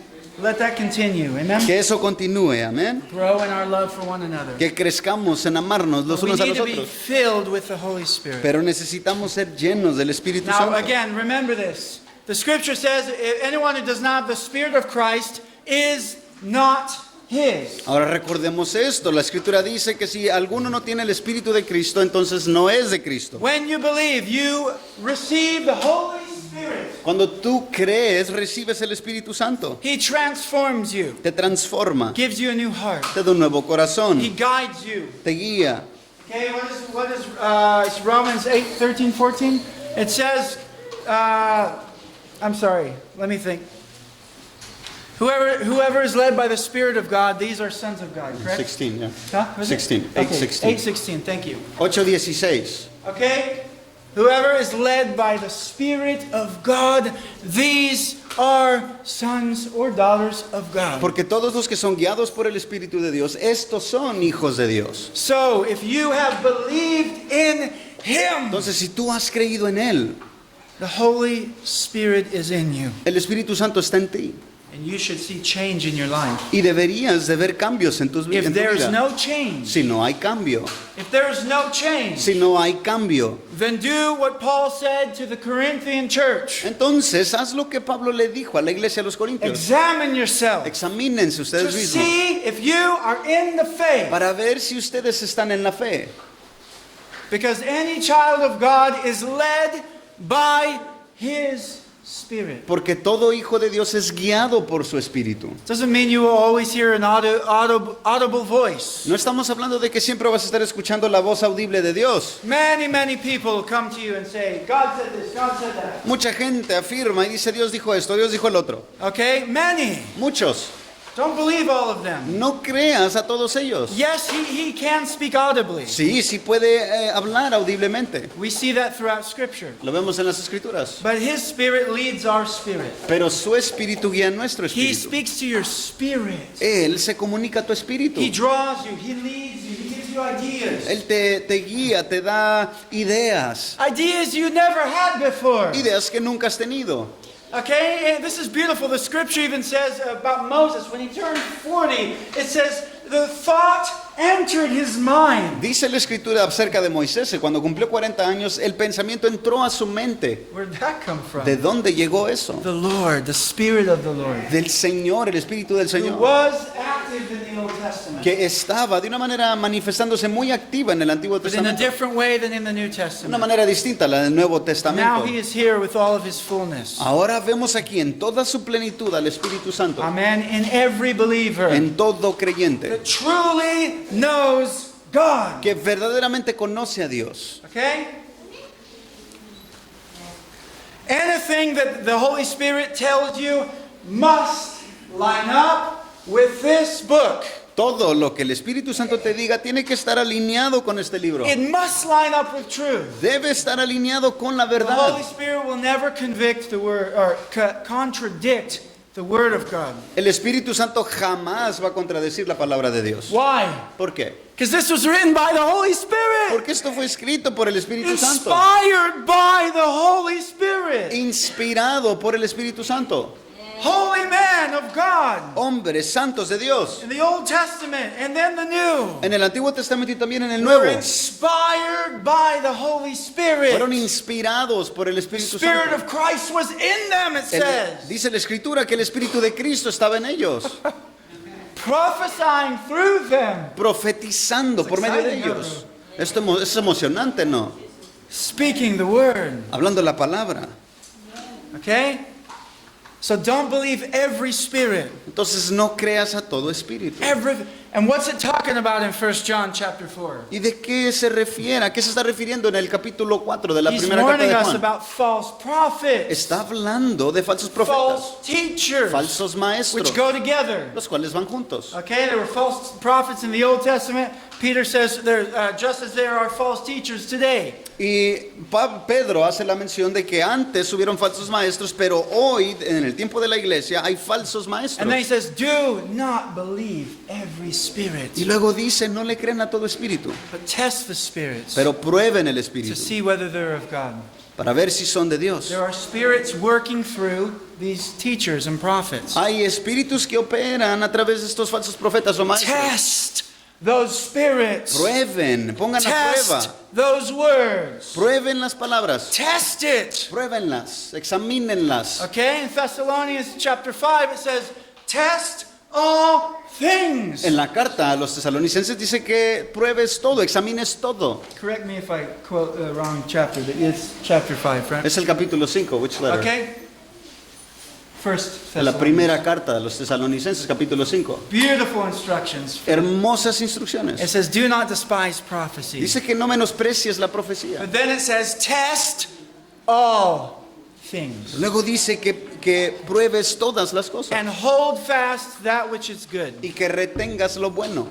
Let that continue. Amen? Que eso continúe, amén. Grow in our love for one another. Que crezcamos en amarnos los We unos a need los to be otros. filled with the Holy Spirit. Pero necesitamos ser llenos del Espíritu Now, Santo. again, remember this. The scripture says, if anyone who does not have the Spirit of Christ is not his. Ahora recordemos esto. La Escritura dice que si alguno no tiene el Espíritu de Cristo, entonces no es de Cristo. When you believe, you receive the Holy Spirit. Cuando tú crees, recibes el Espíritu Santo. He transforms you, Te transforma, gives you a new heart. te da un nuevo He corazón, guides you. te guía. Okay, it's Romans 8, 13, 14? It says, I'm sorry, let me think. Whoever is led by the Spirit of God, these are sons of God, correct? 16, yeah. Huh? Was it? 16, Okay, 8:16. 8:16, thank you. 8:16. Okay? Whoever is led by the Spirit of God, these are sons or daughters of God. Porque todos los que son guiados por el Espíritu de Dios, estos son hijos de Dios. So, if you have believed in Him, Entonces, si tú has creído en Él, the Holy Spirit is in you. el Espíritu Santo está en ti. And you should see change in your life. Y deberías de ver cambios en tu If there is vida. no change, Si no hay cambio, if there is no change, si no hay cambio, then do what Paul said to the Corinthian church. entonces haz lo que Pablo le dijo a la iglesia de los Corintios. Examine yourself Examínense to ustedes mismos see if you are in the faith. para ver si ustedes están en la fe. Because any child of God is led by His Spirit. Porque todo hijo de Dios es guiado por su Espíritu. Doesn't mean you will always hear an audible voice. No estamos hablando de que siempre vas a estar escuchando la voz audible de Dios. Many people come to you and say, God said this, God said that. Mucha gente afirma y dice, Dios dijo esto, Dios dijo el otro. Okay? Many. Muchos. Don't believe all of them. No creas a todos ellos. Yes, he can speak audibly. Sí, sí puede hablar audiblemente. We see that throughout Scripture. Lo vemos en las Escrituras. But His Spirit leads our spirit. Pero su Espíritu guía nuestro He Espíritu. speaks to your spirit. Él se comunica a tu Espíritu. He draws you. He leads you. He gives you ideas. Él te guía, te da ideas. Ideas you never had before. Ideas que nunca has tenido. Okay? And this is beautiful. The Scripture even says about Moses, when he turned 40, it says, the thought entered his mind. Dice la Escritura acerca de Moisés, que cuando cumplió 40 años, el pensamiento entró a su mente. Where did that come from? ¿De dónde llegó eso? The Lord, the Spirit of the Lord. Del Señor, el Espíritu del Who Señor. was active in the Old Testament. Que estaba de una manera manifestándose muy activa en el Antiguo But in a Testamento. different way than in the New De una Testament. manera distinta a la del Nuevo Now Testamento. He is here with all of His fullness. Ahora vemos aquí en toda su plenitud al Espíritu Santo. Amen. In every believer En todo creyente. that truly knows God. Que verdaderamente conoce a Dios. Okay? Anything that the Holy Spirit tells you must line up with this book. Todo lo que el Espíritu Santo te diga tiene que estar alineado con este libro. It must line up with truth. Debe estar alineado con la The verdad. Holy Spirit will never convict the word or contradict the word of God. El Espíritu Santo jamás va a contradecir la palabra de Dios. Why? ¿Por qué? Because this was written by the Holy Spirit. Porque esto fue escrito por el Espíritu Santo. Inspired by the Holy Spirit. Inspirado por el Espíritu Santo. Holy man of God. Hombres santos de Dios. In the Old Testament and then the New. En el Antiguo Testamento y también en el Were Nuevo. inspired by the Holy Spirit. Fueron inspirados por el The Espíritu Spirit Santo. of Christ was in them, it says. Dice la Escritura que el Espíritu de Cristo estaba en ellos. Prophesying through them. Profetizando por medio de ellos. Es emocionante, ¿no? Speaking the word. Hablando la palabra. Okay? So don't believe every spirit. Entonces no creas a todo espíritu. And what's it talking about in 1 John chapter 4? ¿Y de qué se refiere? ¿A qué se está refiriendo en el capítulo 4 de la He's primera carta warning de us Juan? about false prophets, Está hablando de falsos profetas, false teachers, falsos maestros, which go together. los cuales van juntos. Okay, there were false prophets in the Old Testament. Peter says there, just as there are false teachers today. Y Pedro hace la mención de que antes hubieron falsos maestros, pero hoy, en el tiempo de la iglesia, hay falsos maestros. And then he says, do not believe every spirit, Y luego dice, no le crean a todo espíritu, but test the spirits pero prueben el to espíritu see whether they're of God. para ver si son de Dios. There are spirits working through these teachers and prophets. Hay espíritus que operan a través de estos falsos profetas o maestros. Test those spirits. Prueben, pongan a Test prueba, those words. prueben las palabras, Test it. pruébenlas, examínenlas. Okay, in Thessalonians chapter 5 it says, test all things. En la carta a los tesalonicenses dice que pruebes todo, examines todo. Correct me if I quote the wrong chapter, but it's chapter 5, right? Es el capítulo 5, which letter? Okay? First La Thessalonians. primera carta a los tesalonicenses, capítulo 5. Beautiful instructions. Hermosas It instrucciones. says, do not despise prophecy. Dice que no menosprecies la profecía. But then it says, test all things. Luego dice que pruebes todas las cosas And hold fast that which is good. y que retengas lo bueno.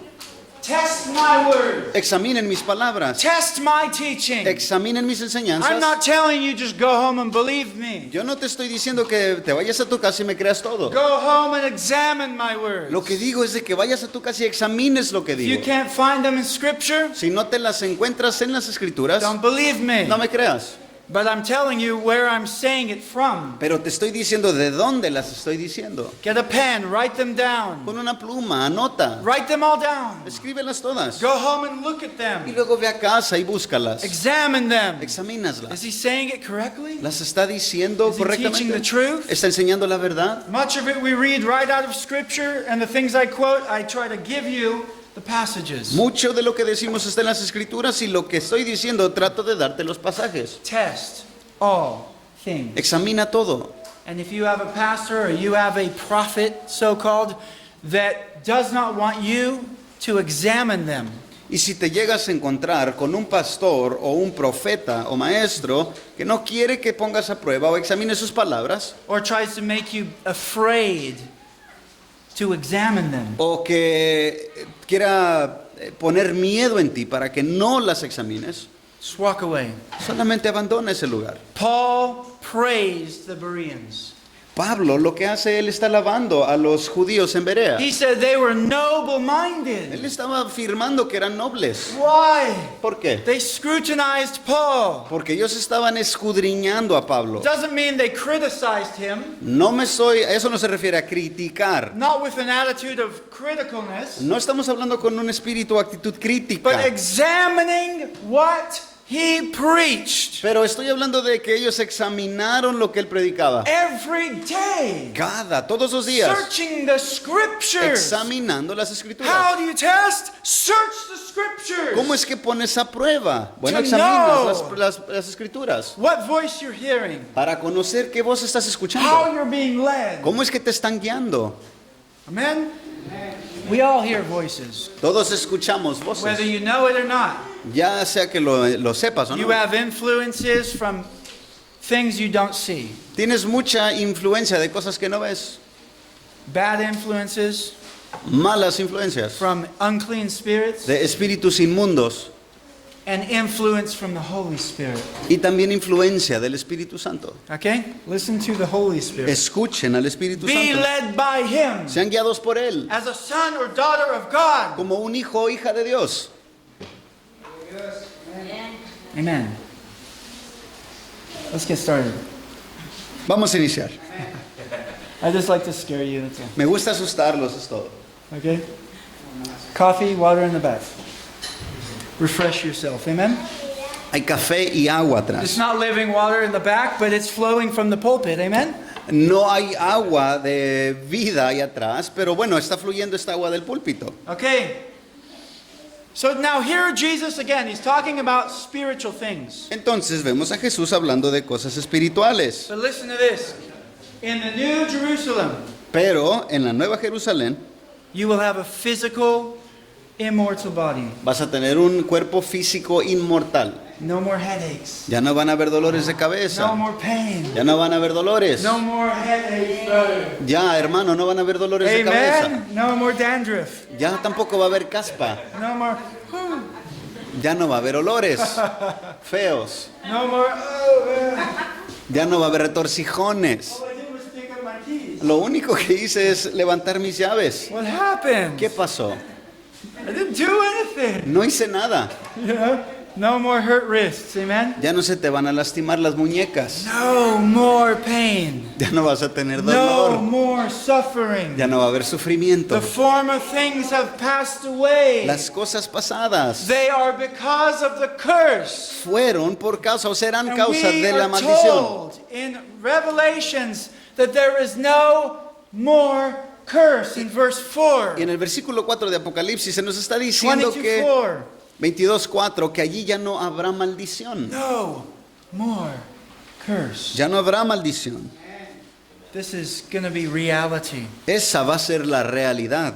Test my word. Examinen mis palabras, Test my teaching. examinen mis I'm enseñanzas. not telling you just go home and believe me. Yo no te estoy diciendo que te vayas a tu casa y me creas todo. Go home and examine my words. Lo que digo es de que vayas a tu casa y examines lo que If you digo. can't find them in Scripture, Si no te las encuentras en las escrituras, don't believe me. no me creas. But I'm telling you where I'm saying it from. Pero te estoy diciendo de dónde las estoy diciendo. Get a pen, write them down. Con una pluma, anota, Write them all down. escríbelas todas. Go home and look at Y them. luego ve a casa y búscalas. Examine them. Is Examínaslas. he saying it correctly? ¿Las está diciendo Is he teaching the correctamente? truth? ¿Está enseñando la verdad? Much of it we read right out of Scripture, and the things I quote, I try to give you the passages. Mucho de lo que decimos está en las escrituras y lo que estoy diciendo trato de darte los pasajes. Test all things. Examina todo. And if you have a pastor or you have a prophet, so called, that does not want you to examine them, Y si te llegas a encontrar con un pastor o un profeta o maestro que no quiere que pongas a prueba o examines sus palabras, or tries to make you afraid to examine them, o que quiera poner miedo en ti para que no las examines, just walk away. solamente abandona ese lugar. Paul praised the Bereans. Pablo lo que hace, él está alabando a los judíos en Berea. He said they were Él noble-minded. estaba afirmando que eran nobles. Why? ¿Por qué? They scrutinized Paul. Porque ellos estaban escudriñando a Pablo. Doesn't mean they criticized him, Eso no se refiere a criticar. not with an attitude of criticalness, No estamos hablando con un espíritu o actitud crítica. but examining what he preached Pero estoy hablando de que ellos examinaron lo que él predicaba. every day, Todos los días, searching the scriptures. examinando las escrituras. How do you test? Search the scriptures. ¿Cómo es que pones a prueba? Bueno, To examinas know. las escrituras What voice you're hearing, para conocer qué voz estás how escuchando. you're being led. ¿Cómo es que te están guiando? Amen? We all hear voices, Todos escuchamos whether voces, you know it or not. ya sea que lo sepas o You no. have influences from things you don't see. Tienes mucha influencia de cosas que no ves. Bad influences Malas influencias from unclean spirits, de espíritus inmundos and influence from the Holy Spirit. y también influencia del Espíritu Santo. Okay? Listen to the Holy Spirit. Escuchen al Espíritu Be Santo. led by Him Sean guiados por Él as a son or daughter of God. como un hijo o hija de Dios. Amen. Let's get started. Vamos a iniciar. I just like to scare you, that's all. Me gusta asustarlos, es todo. Okay? Coffee, water in the back. Refresh yourself. Amen? Hay café y agua It's atrás. not living water in the back, but it's flowing from the pulpit. Amen? No hay agua de vida ahí atrás, pero bueno, está fluyendo esta agua del púlpito. Okay. So now here Jesus again, he's talking about spiritual things. Entonces vemos a Jesús hablando de cosas espirituales. But listen to this. In the New Jerusalem, Pero en la Nueva Jerusalén you will have a physical, immortal body. vas a tener un cuerpo físico inmortal. No more headaches. Ya no van a haber dolores de No cabeza. more pain. Ya no van a haber dolores. No more headaches, brother. Ya, hermano, no van a haber dolores de cabeza. Amen. No more dandruff. Ya tampoco va a haber caspa. No more. Ya no va a haber olores feos. No more. Ya no va a haber retorcijones. All I did was pick up my keys. Lo único que hice es levantar mis llaves. What happened? ¿Qué pasó? I didn't do anything. No hice nada. You know? No more hurt wrists. Amen. Ya no se te van a lastimar las muñecas. No more pain. Ya no vas a tener No dolor. more suffering. Ya no va a haber sufrimiento. The former things have passed away. Las cosas pasadas They are because of the curse. fueron por causa o serán And causa we de la are maldición. told in Revelations that there is no more curse in verse 4. Y en el versículo 4 de Apocalipsis se nos está diciendo que 22:4. 22:4 que allí ya no habrá maldición. No more curse. Ya no habrá maldición. This is going to be reality. Esa va a ser la realidad.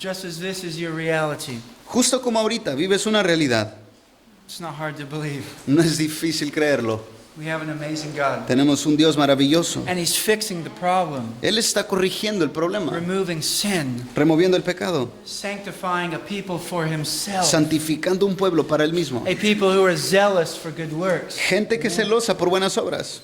Just as this is your reality. Justo como ahorita vives una realidad. It's not hard to believe. No es difícil creerlo. We have an amazing God. Tenemos un Dios maravilloso. And He's fixing the problem, Él está corrigiendo el problema, removing sin, removiendo el pecado, sanctifying a people for Himself, santificando un pueblo para Él mismo. a people who are zealous for good works. Gente que es celosa por buenas obras.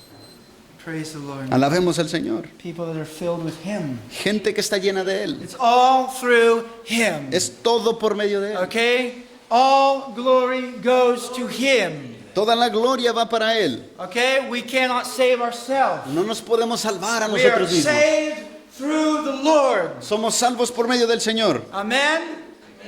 Praise the Lord. Alabemos al Señor. People that are filled with Him. Gente que está llena de Él. It's all through Him. Es todo por medio de Él. Okay? All glory goes to Him. Toda la gloria va para Él. Okay? We cannot save ourselves. No nos podemos salvar a We are nosotros mismos. saved through the Lord. Somos salvos por medio del Señor. Amen?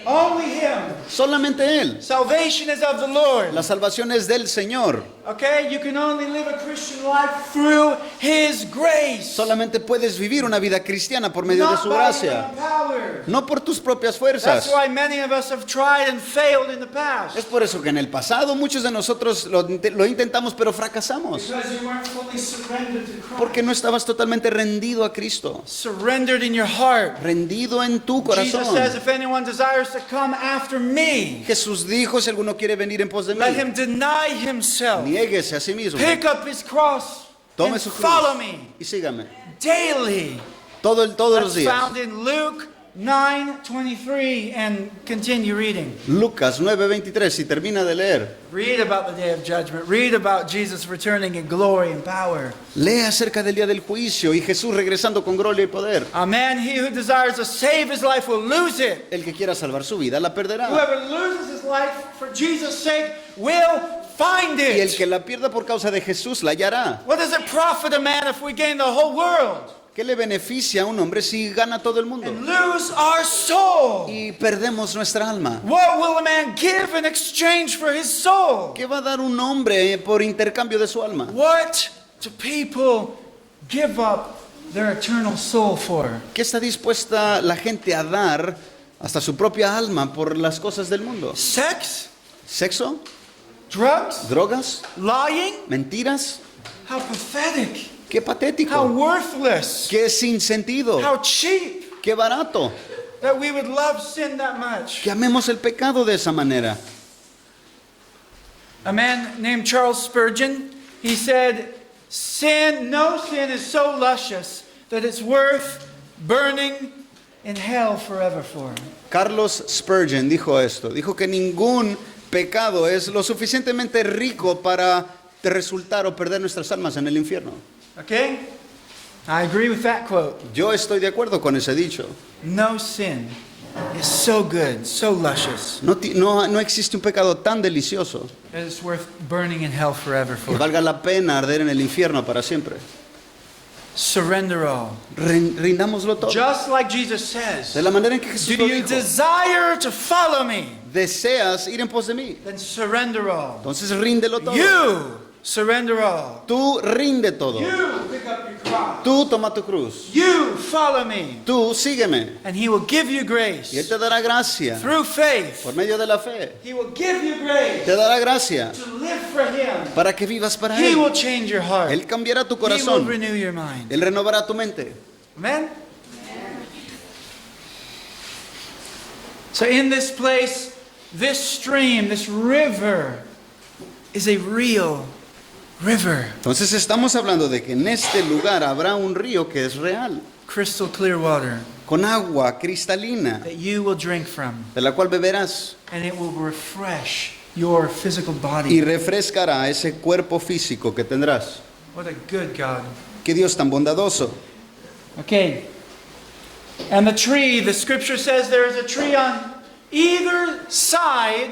Only Him. Solamente Él. Salvation is of the Lord. La salvación es del Señor. Okay? You can only live a Christian life through His grace. Solamente puedes vivir una vida cristiana por medio de Not su by gracia. your own power. No por tus propias That's fuerzas. why many of us have tried and failed in the past. Es por eso que en el pasado muchos de nosotros lo intentamos pero fracasamos. Because you weren't fully surrendered to Christ. Porque no estabas totalmente rendido a Cristo. Surrendered in your heart. Rendido en tu Jesus says, corazón. if anyone desires to come after me, Jesús dijo, si alguno quiere venir en pos de mí, let him deny himself, niéguese a sí mismo. pick up his cross, Tome and su cruz follow me y sígame. daily. Todos los That's días. found in Luke 9:23, and continue reading. Lucas 9:23, y termina de leer. Read about the day of judgment. Read about Jesus returning in glory and power. Lee acerca del día del juicio y Jesús regresando con gloria y poder. Amen. He who desires to save his life will lose it. El que quiera salvar su vida la perderá. Whoever loses his life for Jesus' sake will find Y el it. que la pierda por causa de Jesús la hallará. What does it profit a man if we gain the whole world ¿Qué le beneficia a un hombre si gana todo el mundo? and lose our soul? Y perdemos nuestra alma. What will a man give in exchange for his soul? ¿Qué va a dar un hombre por intercambio de su alma? What do people give up their eternal soul for? ¿Qué está dispuesta la gente a dar hasta su propia alma por las cosas del mundo? Sex? ¿Sexo? Drugs? ¿Drogas? Lying? ¿Mentiras? How pathetic. ¡Qué How patético! worthless. ¡Qué sin sentido! How cheap ¡Qué barato! that we would love sin that much. Que amemos el pecado de esa manera. A man named Charles Spurgeon, he said, no sin is so luscious that it's worth burning in hell forever for. Carlos Spurgeon dijo esto. Dijo que ningún pecado es lo suficientemente rico para resultar o perder nuestras almas en el infierno. Okay? I agree with that quote. Yo estoy de acuerdo con ese dicho. No sin is so good, so luscious, No existe un pecado tan delicioso that it's worth burning in hell forever que for. valga la pena arder en el infierno para siempre. Surrender all. Rindámoslo todo. Just like Jesus says, De la manera en que Jesús do lo you dijo. desire to follow me? Deseas ir en pos de mí. Then surrender all. Entonces ríndelo todo. You surrender all. Tú rinde todo. You pick up your cross. Tú toma tu cruz. You follow me. Tú sígueme. And he will give you Y Él grace. te dará gracia. Through faith, Por medio de la fe. he will give you grace Te dará gracia to live for him. para que vivas para He Él. will change your heart. Él cambiará tu He will corazón. renew your mind. Él renovará tu mente. Amen? So in this place, this stream, this river, is a real river. Entonces estamos hablando de que en este lugar habrá un río que es real, Crystal clear water con agua cristalina, that you will drink from. de la cual beberás And it will refresh your physical y body. refrescará ese cuerpo físico que tendrás. What a good God. Qué Dios tan bondadoso. Okay. And the tree, the scripture says there is a tree on either side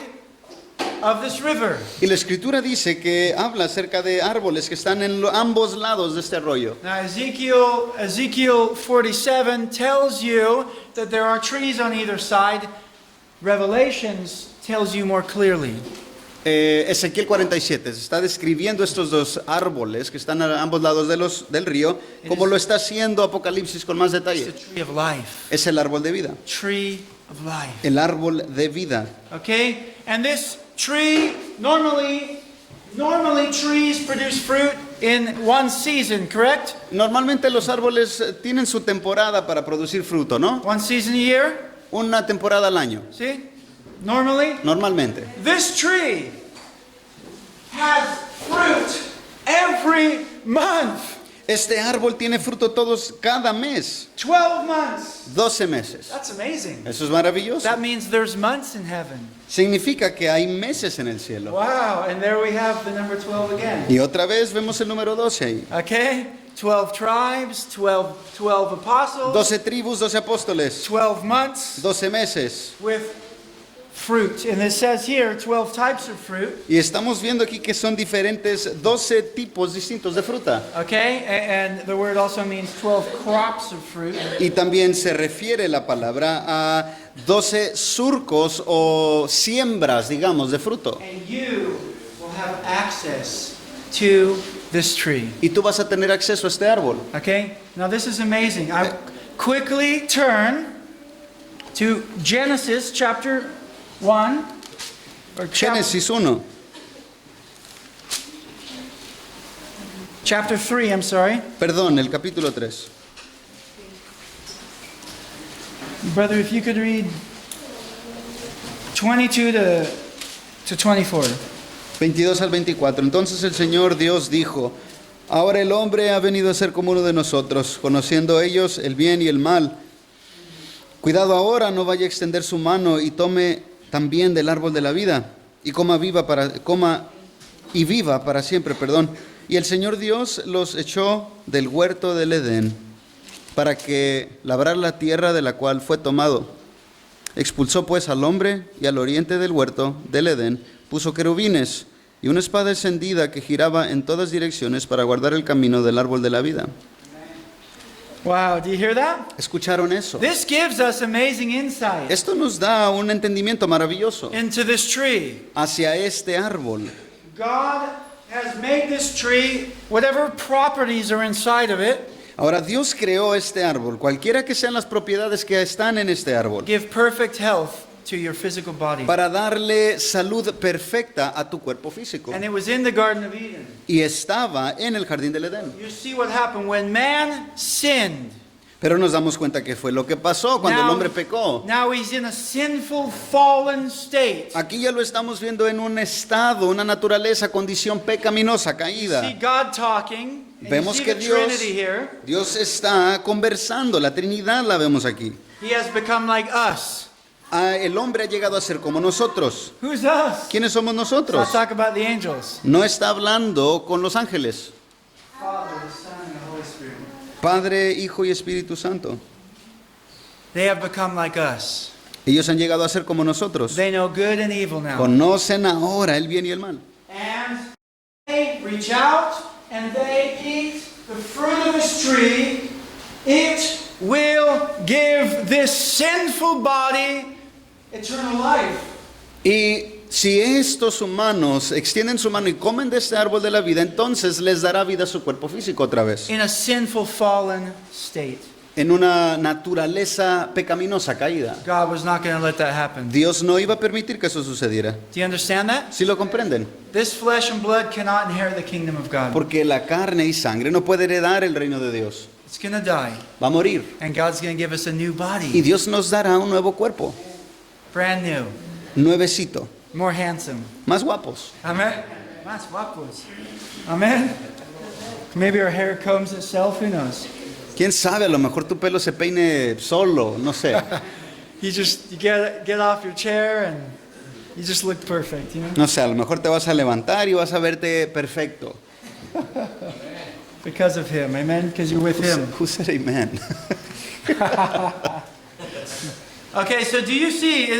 of this river. Y la escritura dice que habla acerca de árboles que están en ambos lados de este arroyo. Now Ezekiel 47 tells you that there are trees on either side. Revelations tells you more clearly. Ezequiel 47 se está describiendo estos dos árboles que están a ambos lados del río, como lo está haciendo Apocalipsis con más It's detalle. the tree of life. Es el árbol de vida, Tree of life. el árbol de vida. Okay? And this tree, normally trees produce fruit in one season, correct? Normalmente los árboles tienen su temporada para producir fruto, ¿no? One season a year? Una temporada al año, See? Normally. normalmente. This tree has fruit every month. Este árbol tiene fruto cada mes, 12 months. 12 meses. That's amazing. Eso es maravilloso. That means there's months in heaven. Significa que hay meses en el cielo. Wow, and there we have the number 12 again. Y otra vez vemos el número 12 ahí. Okay? 12 tribes, 12 apostles, 12 tribus, 12 apóstoles, 12 months 12 meses. with fruit. And it says here 12 types of fruit. Y estamos viendo aquí que son diferentes, 12 tipos distintos de fruta. Okay? And the word also means 12 crops of fruit. Y también se refiere la palabra a 12 surcos o siembras, digamos, de fruto. And you will have access to this tree. Y tú vas a tener acceso a este árbol. Okay? Now this is amazing. I quickly turn to Genesis chapter 1. Or Génesis 1, chapter 3, I'm sorry. perdón, el capítulo 3. Brother, if you could read 22 to 24. 22 al 24. Entonces el Señor Dios dijo: ahora el hombre ha venido a ser como uno de nosotros, conociendo ellos el bien y el mal. Cuidado ahora, no vaya a extender su mano y tome también del árbol de la vida y viva para siempre, perdón. Y el Señor Dios los echó del huerto del Edén para que labrar la tierra de la cual fue tomado. Expulsó pues al hombre y al oriente del huerto del Edén puso querubines y una espada encendida que giraba en todas direcciones para guardar el camino del árbol de la vida. Wow, do you hear that? ¿Escucharon eso? This gives us amazing insight Esto nos da un entendimiento maravilloso into this tree. hacia este árbol. God has made this tree, whatever properties are inside of it, Ahora Dios creó este árbol, cualquiera que sean las propiedades que están en este árbol, give perfect health to your physical body. para darle salud perfecta a tu cuerpo físico. And it was in the Garden of Eden. Y estaba en el jardín del Edén. You see what happened when man sinned. Pero nos damos cuenta que fue lo que pasó cuando el hombre pecó. Now he's in a sinful, fallen state. Aquí ya lo estamos viendo en un estado, una naturaleza, condición pecaminosa, See caída. God talking. And you Vemos see que the Trinity here. Dios está conversando, la Trinidad la vemos aquí. He has become like us. El hombre ha llegado a ser como nosotros. Who's us? ¿Quiénes somos Let's nosotros? not talk about the angels. No está hablando con los ángeles. Father, the Son, and the Holy Spirit. Padre, Hijo y Espíritu Santo. They have become like us. Ellos han llegado a ser como nosotros. They know good and evil now. Conocen ahora el bien y el mal. And they reach out and they eat the fruit of this tree. It will give this sinful body eternal life. Y si estos humanos extienden su mano y comen de este árbol de la vida, entonces les dará vida a su cuerpo físico otra vez. in a sinful, fallen state. En una naturaleza pecaminosa caída. God was not going to let that happen. Dios no iba a permitir que eso sucediera. Do you understand that? ¿Sí lo comprenden? This flesh and blood cannot inherit the kingdom of God. Porque la carne y sangre no puede heredar el reino de Dios. It's going to die. Va a morir. And God's going to give us a new Y body. Dios nos dará un nuevo cuerpo. Brand new. Nuevecito. More handsome. Más guapos. Amen? Más guapos. Amen? Maybe our hair combs itself. Who knows? ¿Quién sabe? A lo mejor tu pelo se peine solo. No sé. You get off your chair and you just look perfect, you know? No sé, a lo mejor te vas a levantar y vas a verte perfecto. Because of him. Amen? Because you're with him. Who said amen? Okay, so do you see?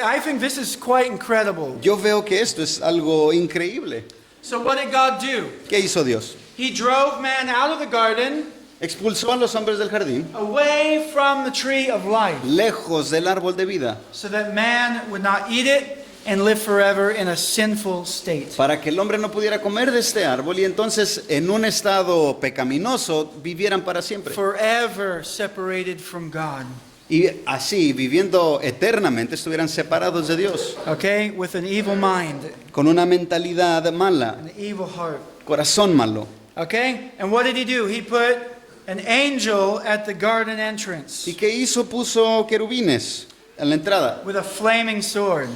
I think this is quite incredible. Yo veo que esto es algo increíble. So what did God do? ¿Qué hizo Dios? He drove man out of the garden, Expulsó a los hombres del jardín, away from the tree of life, lejos del árbol de vida, so that man would not eat it and live forever in a sinful state. para que el hombre no pudiera comer de este árbol y entonces en un estado pecaminoso vivieran para siempre. Forever separated from God. Y así, viviendo eternamente, estuvieran separados de Dios, Okay? With an evil mind, con una mentalidad mala, an evil heart. corazón malo. Okay? And what did he do? He put an angel at the garden entrance ¿Y qué hizo? Puso querubines en la entrada, with a flaming sword.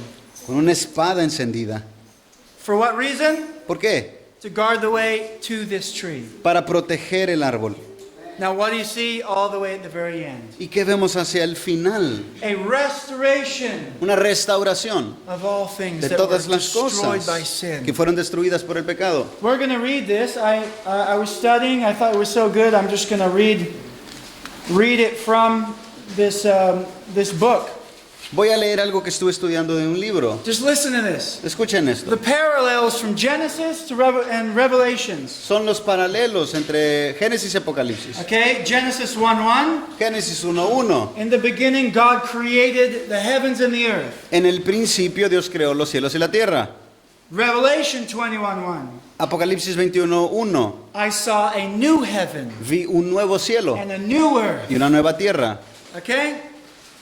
con una espada encendida. For what reason? ¿Por qué? To guard the way to this tree. Para proteger el árbol. Now, what do you see all the way at the very end? ¿Y qué vemos hacia el final? A restoration Una restauración of all things de that were todas las destroyed by cosas que sin. fueron destruidas por el pecado. We're going to read this. I was studying. I thought it was so good. I'm just going to read it from this book. Voy a leer algo que estuve estudiando de un libro. Just listen to this. Escuchen esto. The parallels from Genesis to and Revelations. Son los paralelos entre Génesis y Apocalipsis. Okay, Genesis 1:1. Génesis 1:1. In the beginning, God created the heavens and the earth. En el principio Dios creó los cielos y la tierra. Revelation 21:1. Apocalipsis 21:1. I saw a new heaven Vi un nuevo cielo and a new earth. y una nueva tierra. Okay?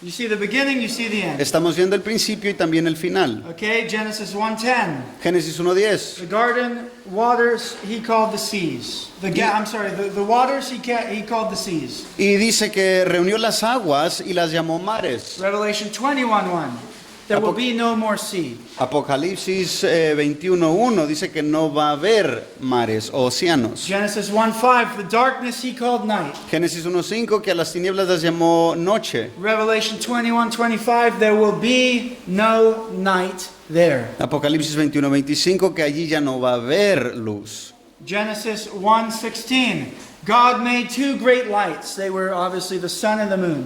You see the beginning, you see the end. Estamos viendo el principio y también el final. Okay, Genesis 1:10. Génesis 1:10. The garden waters he called the seas. The waters he called the seas. Y dice que reunió las aguas y las llamó mares. Revelation 21:1. There will be no more sea. Apocalipsis 21:1 dice que no va a haber mares o océanos. Genesis 1:5. The darkness he called night. Génesis 1:5 que a las tinieblas las llamó noche. Revelation 21:25. There will be no night there. Apocalipsis 21:25 que allí ya no va a haber luz. Genesis 1:16. God made two great lights. They were obviously the sun and the moon.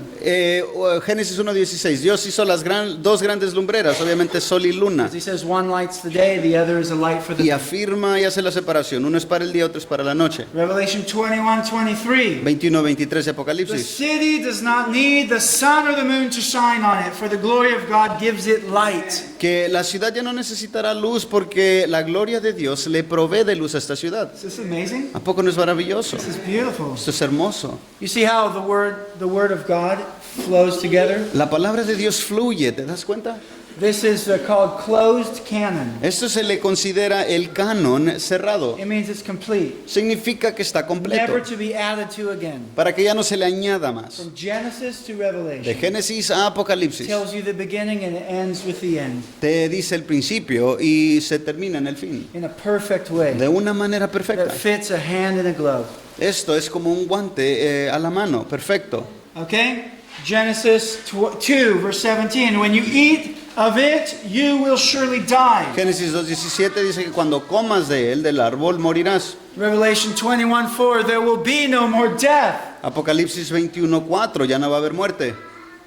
Génesis 1:16 Dios hizo las dos grandes lumbreras, obviamente sol y luna. As he says, one lights the day, the other is a light for the Y night. afirma y hace la separación. Uno es para el día, otro es para la noche. Revelation 21:23. 21:23 de The Apocalipsis. city does not need the sun or the moon to shine on it, for the glory of God gives it light. Que la ciudad ya no necesitará luz porque la gloria de Dios le provee de luz a esta ciudad. Is this amazing? ¿A poco no es maravilloso? This is beautiful. Esto es hermoso. You see how the word of God flows together? La palabra de Dios fluye, ¿te das cuenta? This is called closed canon. Esto se le considera el canon cerrado. It means it's complete, Significa que está completo, never to be added to again. para que ya no se le añada más. From Genesis to De Revelation, Génesis a Apocalipsis tells you the beginning and it ends with the end te dice el principio y se termina en el fin, in a perfect way de una manera that perfecta. fits a hand in a glove. Esto es como un guante a la mano, perfecto. Okay? Genesis 2, verse 17. When you eat of it, you will surely die. Génesis 2:17 dice que cuando comas de él, del árbol, morirás. Revelation 21:4. There will be no more death. Apocalipsis 21:4, ya no va a haber muerte.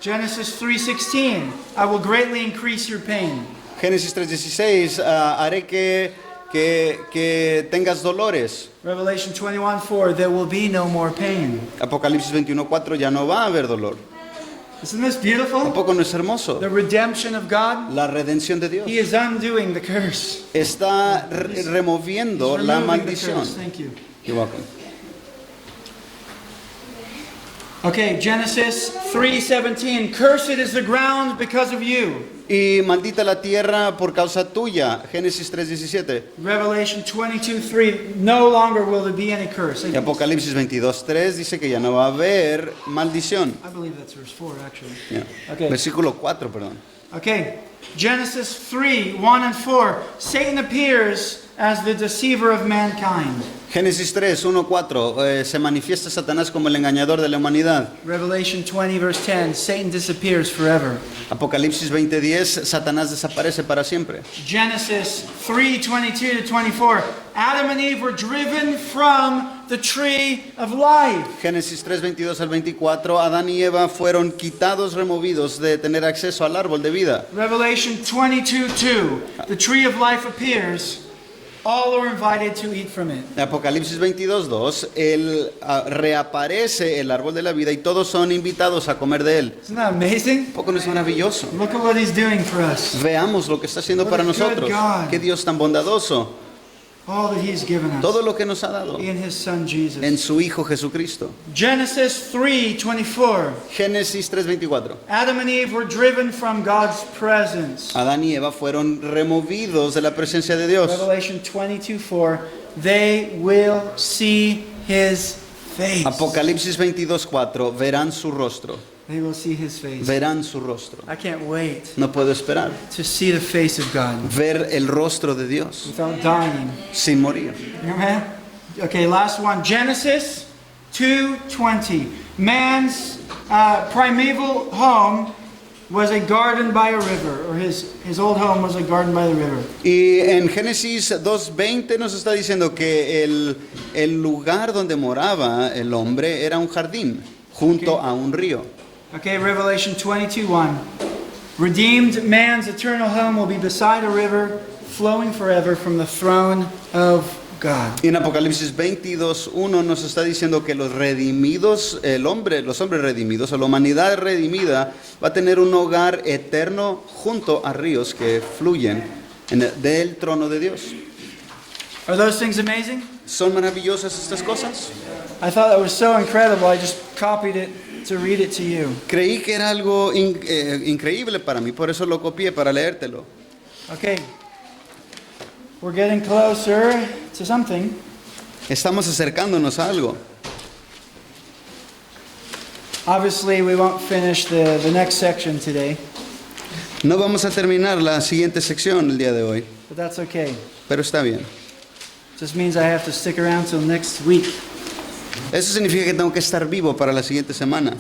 Genesis 3:16. I will greatly increase your pain. Génesis 3:16, haré que tengas dolores. Revelation 21:4. There will be no more pain. Apocalipsis 21:4, ya no va a haber dolor. Isn't this beautiful? ¿Tampoco no es hermoso? The redemption of God. La redención de Dios He is undoing the curse. está removiendo He's la removing the maldición. curse. Thank you. You're welcome. Okay, Genesis 3:17. Cursed is the ground because of you. Y maldita la tierra por causa tuya. Génesis 3:17. Revelation 22:3. No longer will there be any curse. Y Apocalipsis 22:3 dice que ya no va a haber maldición. I believe that's verse 4, actually. Ya. Okay. Versículo 4, perdón. Okay, Genesis 3:1 and 4. Satan appears as the deceiver of mankind. Génesis 3:1-4 se manifiesta Satanás como el engañador de la humanidad. Revelation 20 verse 10. Satan disappears forever. Apocalipsis 20:10 Satanás desaparece para siempre. Genesis 3:22 to 24. Adam and Eve were driven from the tree of life. Génesis 3:22 al 24 Adán y Eva fueron quitados, removidos de tener acceso al árbol de vida. Revelation 22:2. The tree of life appears. All are invited to eat from it. Apocalipsis 22:2 reaparece el árbol de la vida y todos son invitados a comer de él. Isn't that amazing? ¿Poco no es maravilloso? Look at what he's doing for us. Veamos lo que está haciendo What para a good nosotros. God. Qué Dios tan bondadoso. All that he's given us Todo lo que nos ha dado in his son Jesus. en su Hijo Jesucristo. Genesis 3:24. Génesis 3:24. Adam and Eve were driven from God's presence. Adán y Eva fueron removidos de la presencia de Dios. Revelation 22:4. They will see his face. Apocalipsis 22:4 verán su rostro. They will see his face. Verán su rostro. I can't wait No puedo esperar to see the face of God ver el rostro de Dios without dying. sin morir. Amen. Okay, last one. Genesis 2:20. Man's primeval home was a garden by a river, or his old home was a garden by the river. Y en Génesis 2:20 nos está diciendo que el lugar donde moraba el hombre era un jardín junto a un río. Okay, Revelation 22:1. Redeemed man's eternal home will be beside a river flowing forever from the throne of God. Y en Apocalipsis 22:1 nos está diciendo que los redimidos, los hombres redimidos, o la humanidad redimida, va a tener un hogar eterno junto a ríos que fluyen del trono de Dios. Are those things amazing? ¿Son maravillosas estas cosas? I thought that was so incredible. I just copied it to read it to you. Creí que era algo increíble para mí, por eso lo copié para leértelo. Okay. We're getting closer to something. Estamos acercándonos a algo. Obviously, we won't finish the next section today, No vamos a terminar la siguiente sección el día de hoy, but that's okay. pero está bien. Just means I have to stick around till next week. Eso significa que tengo que estar vivo para la siguiente semana,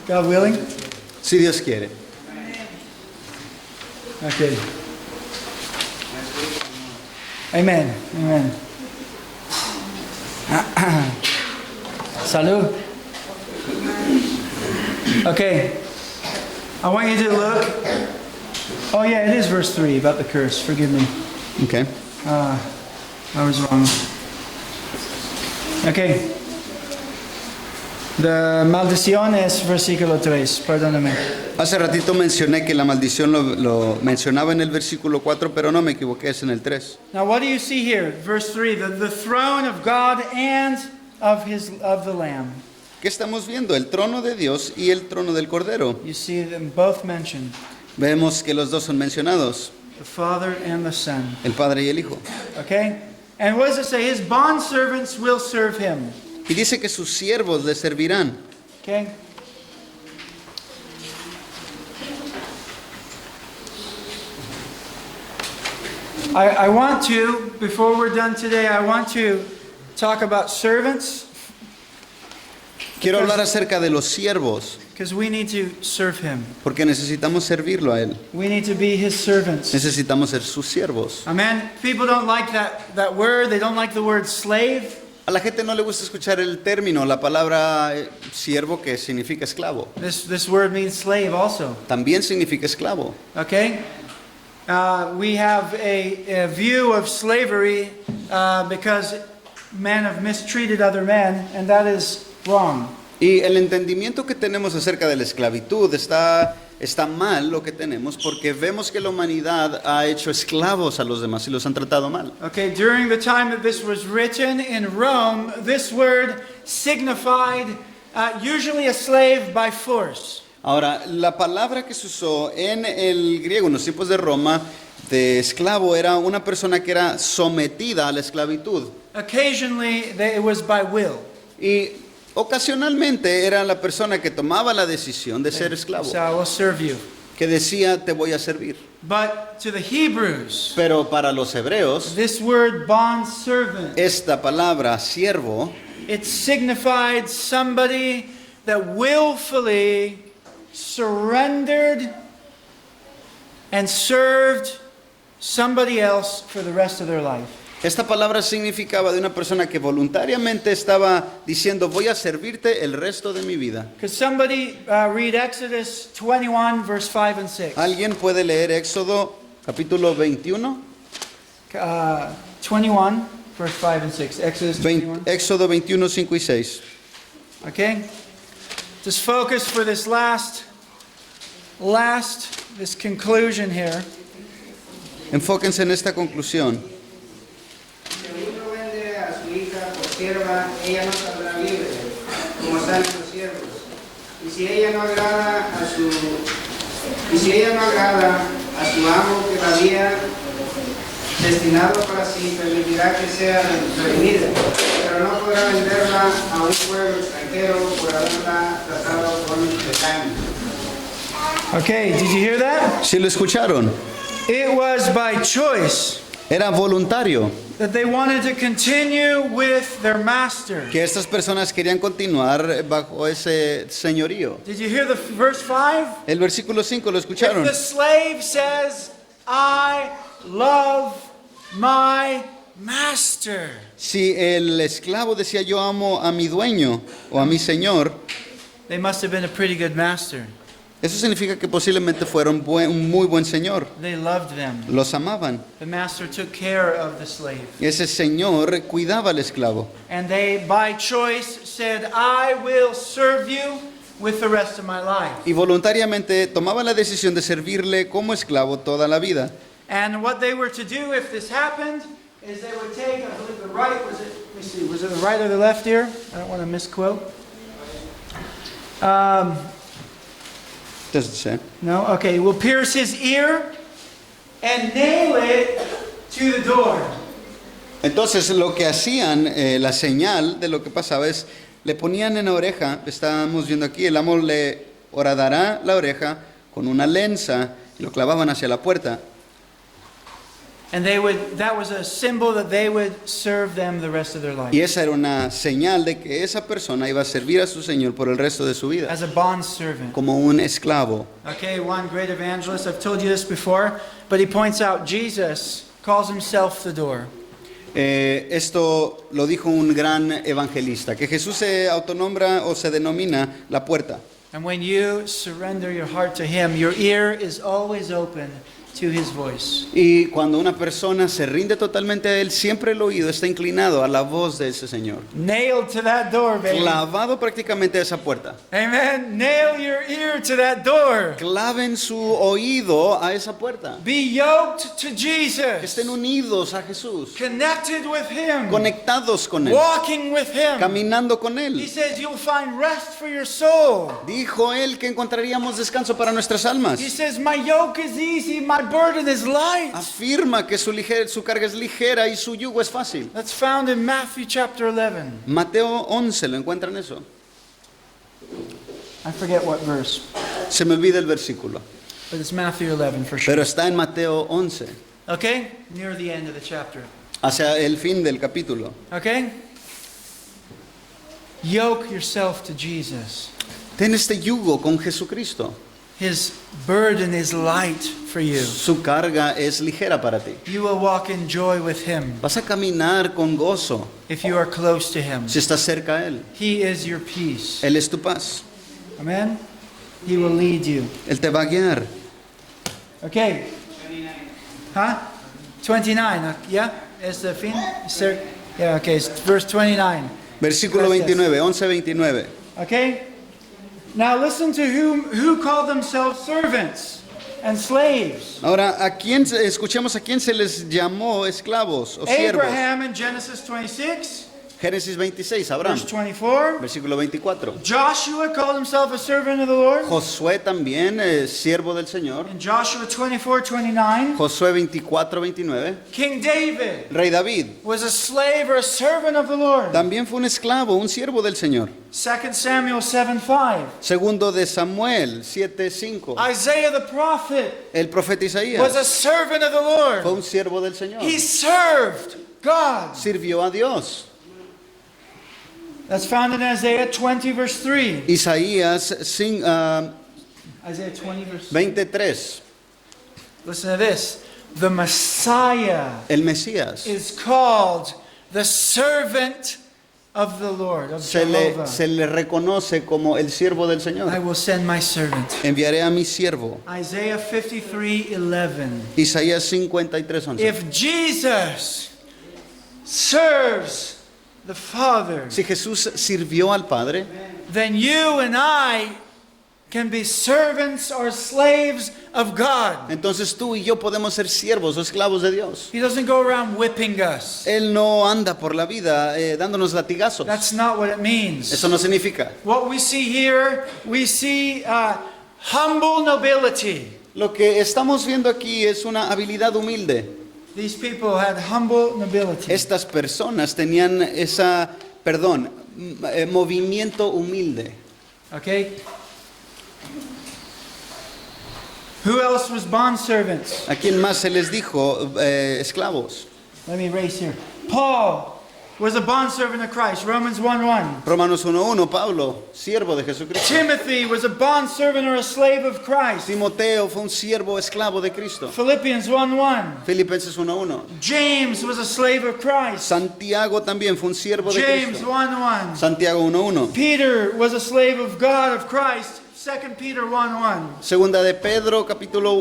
God willing? si Dios quiere. Okay. Amen. Amen. Salud. Okay. I want you to look. Oh yeah, it is verse 3 about the curse. Forgive me. Okay. I was wrong. Okay. The maldición es versículo 3. Perdóname. Hace ratito mencioné que la maldición lo mencionaba en el versículo 4, pero no me equivoqué, es en el 3. Now what do you see here? Verse 3. The throne of God and of the Lamb. ¿Qué estamos viendo? El trono de Dios y el trono del Cordero. You see them both mentioned. Vemos que los dos son mencionados, The Father and the Son. el Padre y el Hijo. Okay? And what does it say? His bondservants will serve him. Y dice que sus siervos le servirán. Okay? I want to, before we're done today, I want to talk about servants Quiero hablar acerca de los siervos, because we need to serve him. porque necesitamos servirlo a Él. We need to be his servants. Necesitamos ser sus siervos. Amen. People don't like that word. They don't like the word slave. A la gente no le gusta escuchar el término, la palabra siervo, que significa esclavo. This word means slave also. También significa esclavo. Okay? We have a view of slavery because men have mistreated other men, and that is wrong. Y el entendimiento que tenemos acerca de la esclavitud está mal lo que tenemos porque vemos que la humanidad ha hecho esclavos a los demás y los han tratado mal. Okay, during the time that this was written in Rome, this word signified usually a slave by force. Ahora, la palabra que se usó en el griego en los tiempos de Roma de esclavo era una persona que era sometida a la esclavitud. Occasionally, it was by will. Y ocasionalmente era la persona que tomaba la decisión de ser esclavo, So I will serve you. que decía te voy a servir. But to the Hebrews, Pero para los hebreos, this word bond servant, esta palabra siervo it signified somebody that willfully surrendered and served somebody else for the rest of their life. Esta palabra significaba de una persona que voluntariamente estaba diciendo voy a servirte el resto de mi vida. Could somebody read Exodus 21, verse 5 and 6? ¿Alguien puede leer Éxodo capítulo 21? 21, verse 5 and 6. Exodus 21. Éxodo 21, 5 y 6. Okay? Just focus for this this conclusion here. Enfóquense en esta conclusión. Si uno vende a su hija por sierva, ella no saldrá libre, como salen los siervos. Y si ella no agrada a su amo que la había destinado para sí, permitirá que sea redimida, pero no podrá venderla a un pueblo extranjero por haberla tratado con desánimo. Okay, did you hear that? ¿Sí lo escucharon? It was by choice Era voluntario that they wanted to continue with their master. que estas personas querían continuar bajo ese señorío. Did you hear the verse 5? El versículo 5 lo If escucharon. the slave says, I love my master. Si el esclavo decía yo amo a mi dueño o a mi señor, They must have been a pretty good master. eso significa que posiblemente fueron un muy buen señor. They loved them. Los amaban. The master took care of the slave. Ese señor cuidaba al esclavo. And they, by choice, said, I will serve you with the rest of my life. Y voluntariamente tomaba la decisión de servirle como esclavo toda la vida. And what they were to do if this happened is they would take, I believe the right, let me see, was it the right or the left ear? I don't want to misquote. Does it say? No? Okay, we'll pierce his ear and nail it to the door. Entonces lo que hacían, la señal de lo que pasaba es, le ponían en la oreja, estábamos viendo aquí, el amo le horadará la oreja con una lenza y lo clavaban hacia la puerta. And that was a symbol that they would serve them the rest of their life. Y esa era una señal de que esa persona iba a servir a su Señor por el resto de su vida, As a bond servant. como un esclavo. Okay, one great evangelist, I've told you this before, but he points out Jesus calls himself the door. Esto lo dijo un gran evangelista, que Jesús se autonombra o se denomina la puerta. And when you surrender your heart to him, your ear is always open to his voice. Y cuando una persona se rinde totalmente a Él, siempre el oído está inclinado a la voz de ese Señor. Nailed to that door, baby. Clavado prácticamente a esa puerta. Amen. Nail your ear to that door. Claven su oído a esa puerta. Be yoked to Que Jesus. estén unidos a Jesús, Connected with him. conectados con Él, Walking with him. caminando con He Él. says you'll find rest for your soul. Dijo Él que encontraríamos descanso para nuestras almas. He says my yoke is easy, my burden is light. Afirma que su carga es ligera y su yugo es fácil. That's found in Matthew chapter 11. Mateo 11, ¿lo encuentran eso? I forget what verse, Se me olvida el versículo, but it's Matthew 11 for sure. pero está en Mateo 11, Okay? Near the end of the chapter. hacia el fin del capítulo. Okay? Yoke yourself to Jesus. Ten este yugo con Jesucristo. His burden is light for you. Su carga es ligera para ti. You will walk in joy with him Vas a caminar con gozo if you are close to him. si estás cerca a Él. He is your peace. Él es tu paz. Amen? He will lead you. Él te va a guiar. Okay. Huh? 29. Yeah? Is the fin? Yeah, okay. It's verse 29. Versículo Gracias. 29, 11, 29. Okay? Now listen to who called themselves servants and slaves. Ahora, escuchemos a quién se les llamó esclavos o siervos. Abraham in Genesis 26, Génesis 26, Abraham, verse 24. versículo 24. Joshua called himself a servant of the Lord. Josué también, siervo del Señor. In Joshua 24:29, Josué 24, 29. King David Rey David was a slave or a servant of the Lord. también fue un esclavo, un siervo del Señor. 2 Samuel 7:5. Segundo de Samuel 7:5. Isaiah the prophet El profeta was Isaías a servant of the fue Lord. un siervo del Señor. He served God. Sirvió a Dios. That's found in Isaiah 20 verse 3. Isaías Isaiah 20 verse 3. 23. Listen to this. The Messiah El Mesías is called the servant of the Lord, of se Jehovah. le reconoce como el siervo del I Señor. will send my servant. Enviaré a mi siervo. Isaiah 53:11. Isaías 53:11. If Jesus serves the Father, Si Jesús sirvió al Padre, then you and I can be servants or slaves of God. entonces tú y yo podemos ser siervos o esclavos de Dios. He doesn't go around whipping us. Él no anda por la vida dándonos latigazos. That's not what it means. Eso no significa. What we see here, we see humble nobility. Lo que estamos viendo aquí es una habilidad humilde. These people had humble nobility. Estas personas tenían movimiento humilde. Okay? Who else was bondservants? ¿A quién más se les dijo esclavos? Let me erase here. Paul was a bondservant of Christ. Romans 1:1. Romanos 1:1, Pablo, siervo de Jesucristo. Timothy was a bondservant or a slave of Christ. Timoteo fue un siervo esclavo de Cristo. Philippians 1:1. Filipenses 1:1. James was a slave of Christ. Santiago también fue un siervo de James Cristo. 1:1. Santiago 1:1. Peter was a slave of God, of Christ. 2 Peter 1:1. Segunda de Pedro, capítulo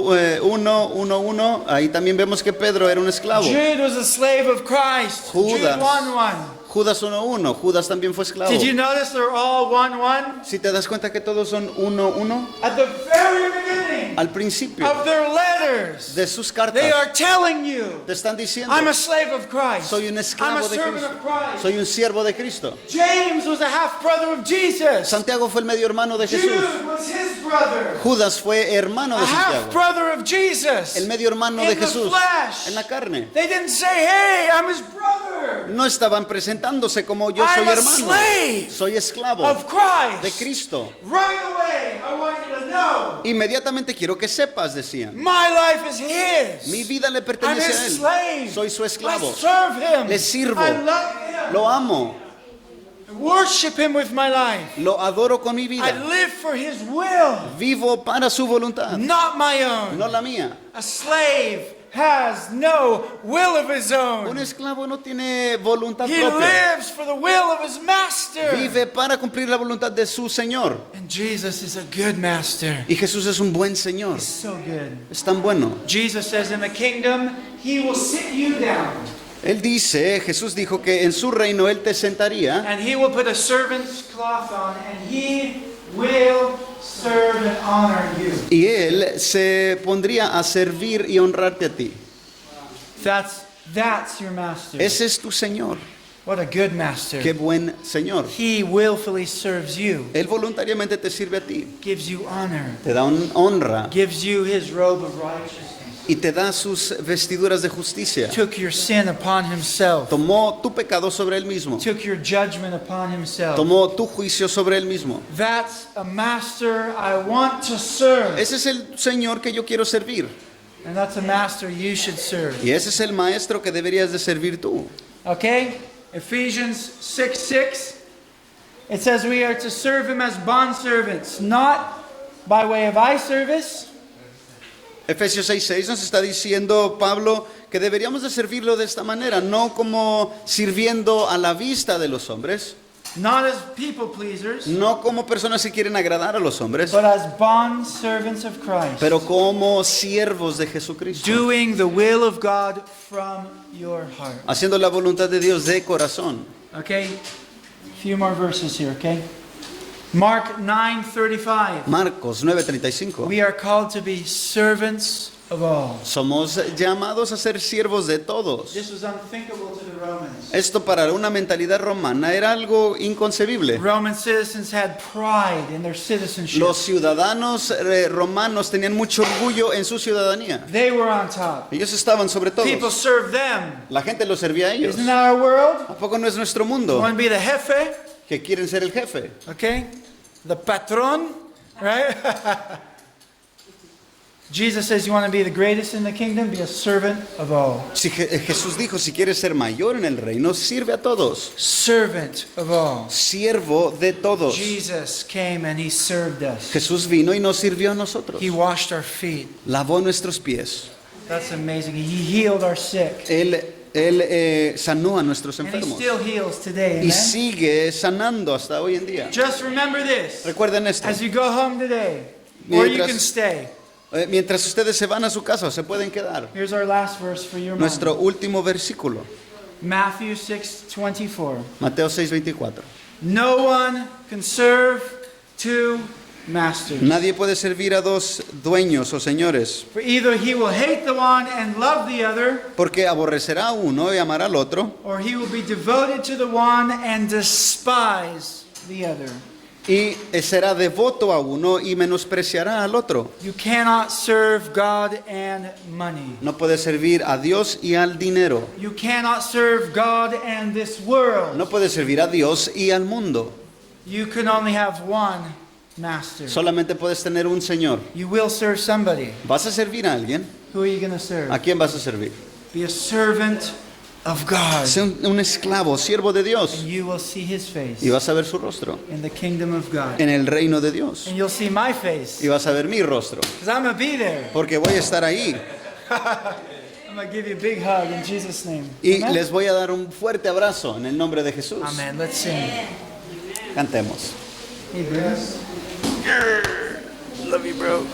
1:1. Ahí también vemos que Pedro era un esclavo. Jude was a slave of Christ. Jude Judas. 1:1. Judas 1:1. Judas también fue esclavo. Did you notice they're all 1:1? Si te das cuenta que todos son 1:1, At the very beginning al principio of their letters, de sus they cartas are telling you, te están diciendo, I'm a slave of Christ. soy un I'm a esclavo de servant Cristo, of Christ. soy un siervo de Cristo. James was a half brother of Jesus. Santiago fue el medio hermano de Jesús. Jude was his brother. Judas fue hermano A de half Santiago, brother of Jesus. el medio hermano de In the Jesús flesh. en la carne. They didn't say, hey, I'm his brother. No estaban presentándose como yo soy I'm a hermano, slave soy esclavo of Christ. de Cristo. Right away, I want you to know, Inmediatamente quiero que sepas, decían, my life is his. mi vida le I'm pertenece a his él. slave. Soy su I esclavo, serve him. le sirvo, I love him. lo amo, I worship him with my life. lo adoro con mi I vida, live for his will, vivo para su voluntad, not my own. no la mía. A slave has no will of his Un own. esclavo no tiene voluntad He propia, lives for the will of his master. vive para cumplir la voluntad de su Señor. And Jesus is a good master. Y Jesús es un buen Señor, So good. es tan bueno. Jesus says in the kingdom, he will sit you down Él dice, Jesús dijo que en su reino Él te sentaría and he will put a servant's cloth on and he will serve and honor you. y Él se pondría a servir y honrarte a ti. That's your master. Ese es tu Señor. What a good master. Qué buen Señor. He willfully serves you, Él voluntariamente te sirve a ti, gives you honor, te da honra gives you his robe of righteousness, y te da sus vestiduras de justicia. took your sin upon himself, Tomó tu pecado sobre Él mismo. took your judgment upon himself. Tomó tu juicio sobre Él mismo. That's a master I want to serve. Ese es el Señor que yo quiero servir. And that's a master you should serve. Y ese es el maestro que deberías de servir tú. Okay? Ephesians 6:6. It says we are to serve him as bondservants, not by way of eye service, Efesios 6:6 nos está diciendo Pablo que deberíamos de servirlo de esta manera, no como sirviendo a la vista de los hombres, not as people pleasers, no como personas que quieren agradar a los hombres, but as bondservants of Christ, pero como siervos de Jesucristo, doing the will of God from your heart. haciendo la voluntad de Dios de corazón. Okay? A few more verses here, okay? Mark 9:35. Marcos 9:35. We are called to be servants of all. Somos llamados a ser siervos de todos. This was unthinkable to the Romans. Esto para una mentalidad romana era algo inconcebible. Roman citizens had pride in their citizenship. Los ciudadanos romanos tenían mucho orgullo en su ciudadanía. They were on top. Ellos estaban sobre People todos. served them. La gente los servía a ellos. Isn't that our world? ¿A poco no es nuestro You mundo? want to be the jefe? Que quieren ser el jefe. Okay? The patron, right? Jesus says, you want to be the greatest in the kingdom? Be a servant of all. Si Jesús dijo, si quieres ser mayor en el reino, sirve a todos. Servant of all. Siervo de todos. Jesus came and he served us. Jesús vino y nos sirvió a nosotros. He washed our feet. Lavó nuestros pies. That's amazing. He healed our sick. Él sanó a nuestros And he enfermos. still heals today. Y Amen? sigue sanando hasta hoy en día. Just remember this. Recuerden esto. As you go home today, or you Mientras- can stay. Mientras ustedes se van a su casa, se pueden quedar. Here's our last verse for your Nuestro mind. último versículo, Matthew 6:24. Mateo 6:24. No one can serve two masters. Nadie puede servir a dos dueños o señores, For either he will hate the one and love the other, porque aborrecerá a uno y amará al otro, or he will be devoted to the one and despise the other. y será devoto a uno y menospreciará al otro. You cannot serve God and money. No puede servir a Dios y al dinero. You cannot serve God and this world. No puede servir a Dios y al mundo. You can only have one master. Solamente puedes tener un Señor. You will serve somebody. ¿Vas a servir a alguien? Who are you going to serve? ¿A quién vas a servir? Be a servant of God. Sé un esclavo, siervo de Dios, And you will see his face y vas a ver su rostro in the kingdom of God. en el reino de Dios. And you'll see my face. Y vas a ver mi rostro, Because I'm going to be there. porque voy a estar ahí. I'm going to give you a big hug in Jesus' name. Y Amen? les voy a dar un fuerte abrazo en el nombre de Jesús. Amen. Let's sing. Cantemos. Hey, Bruce. Love you, bro.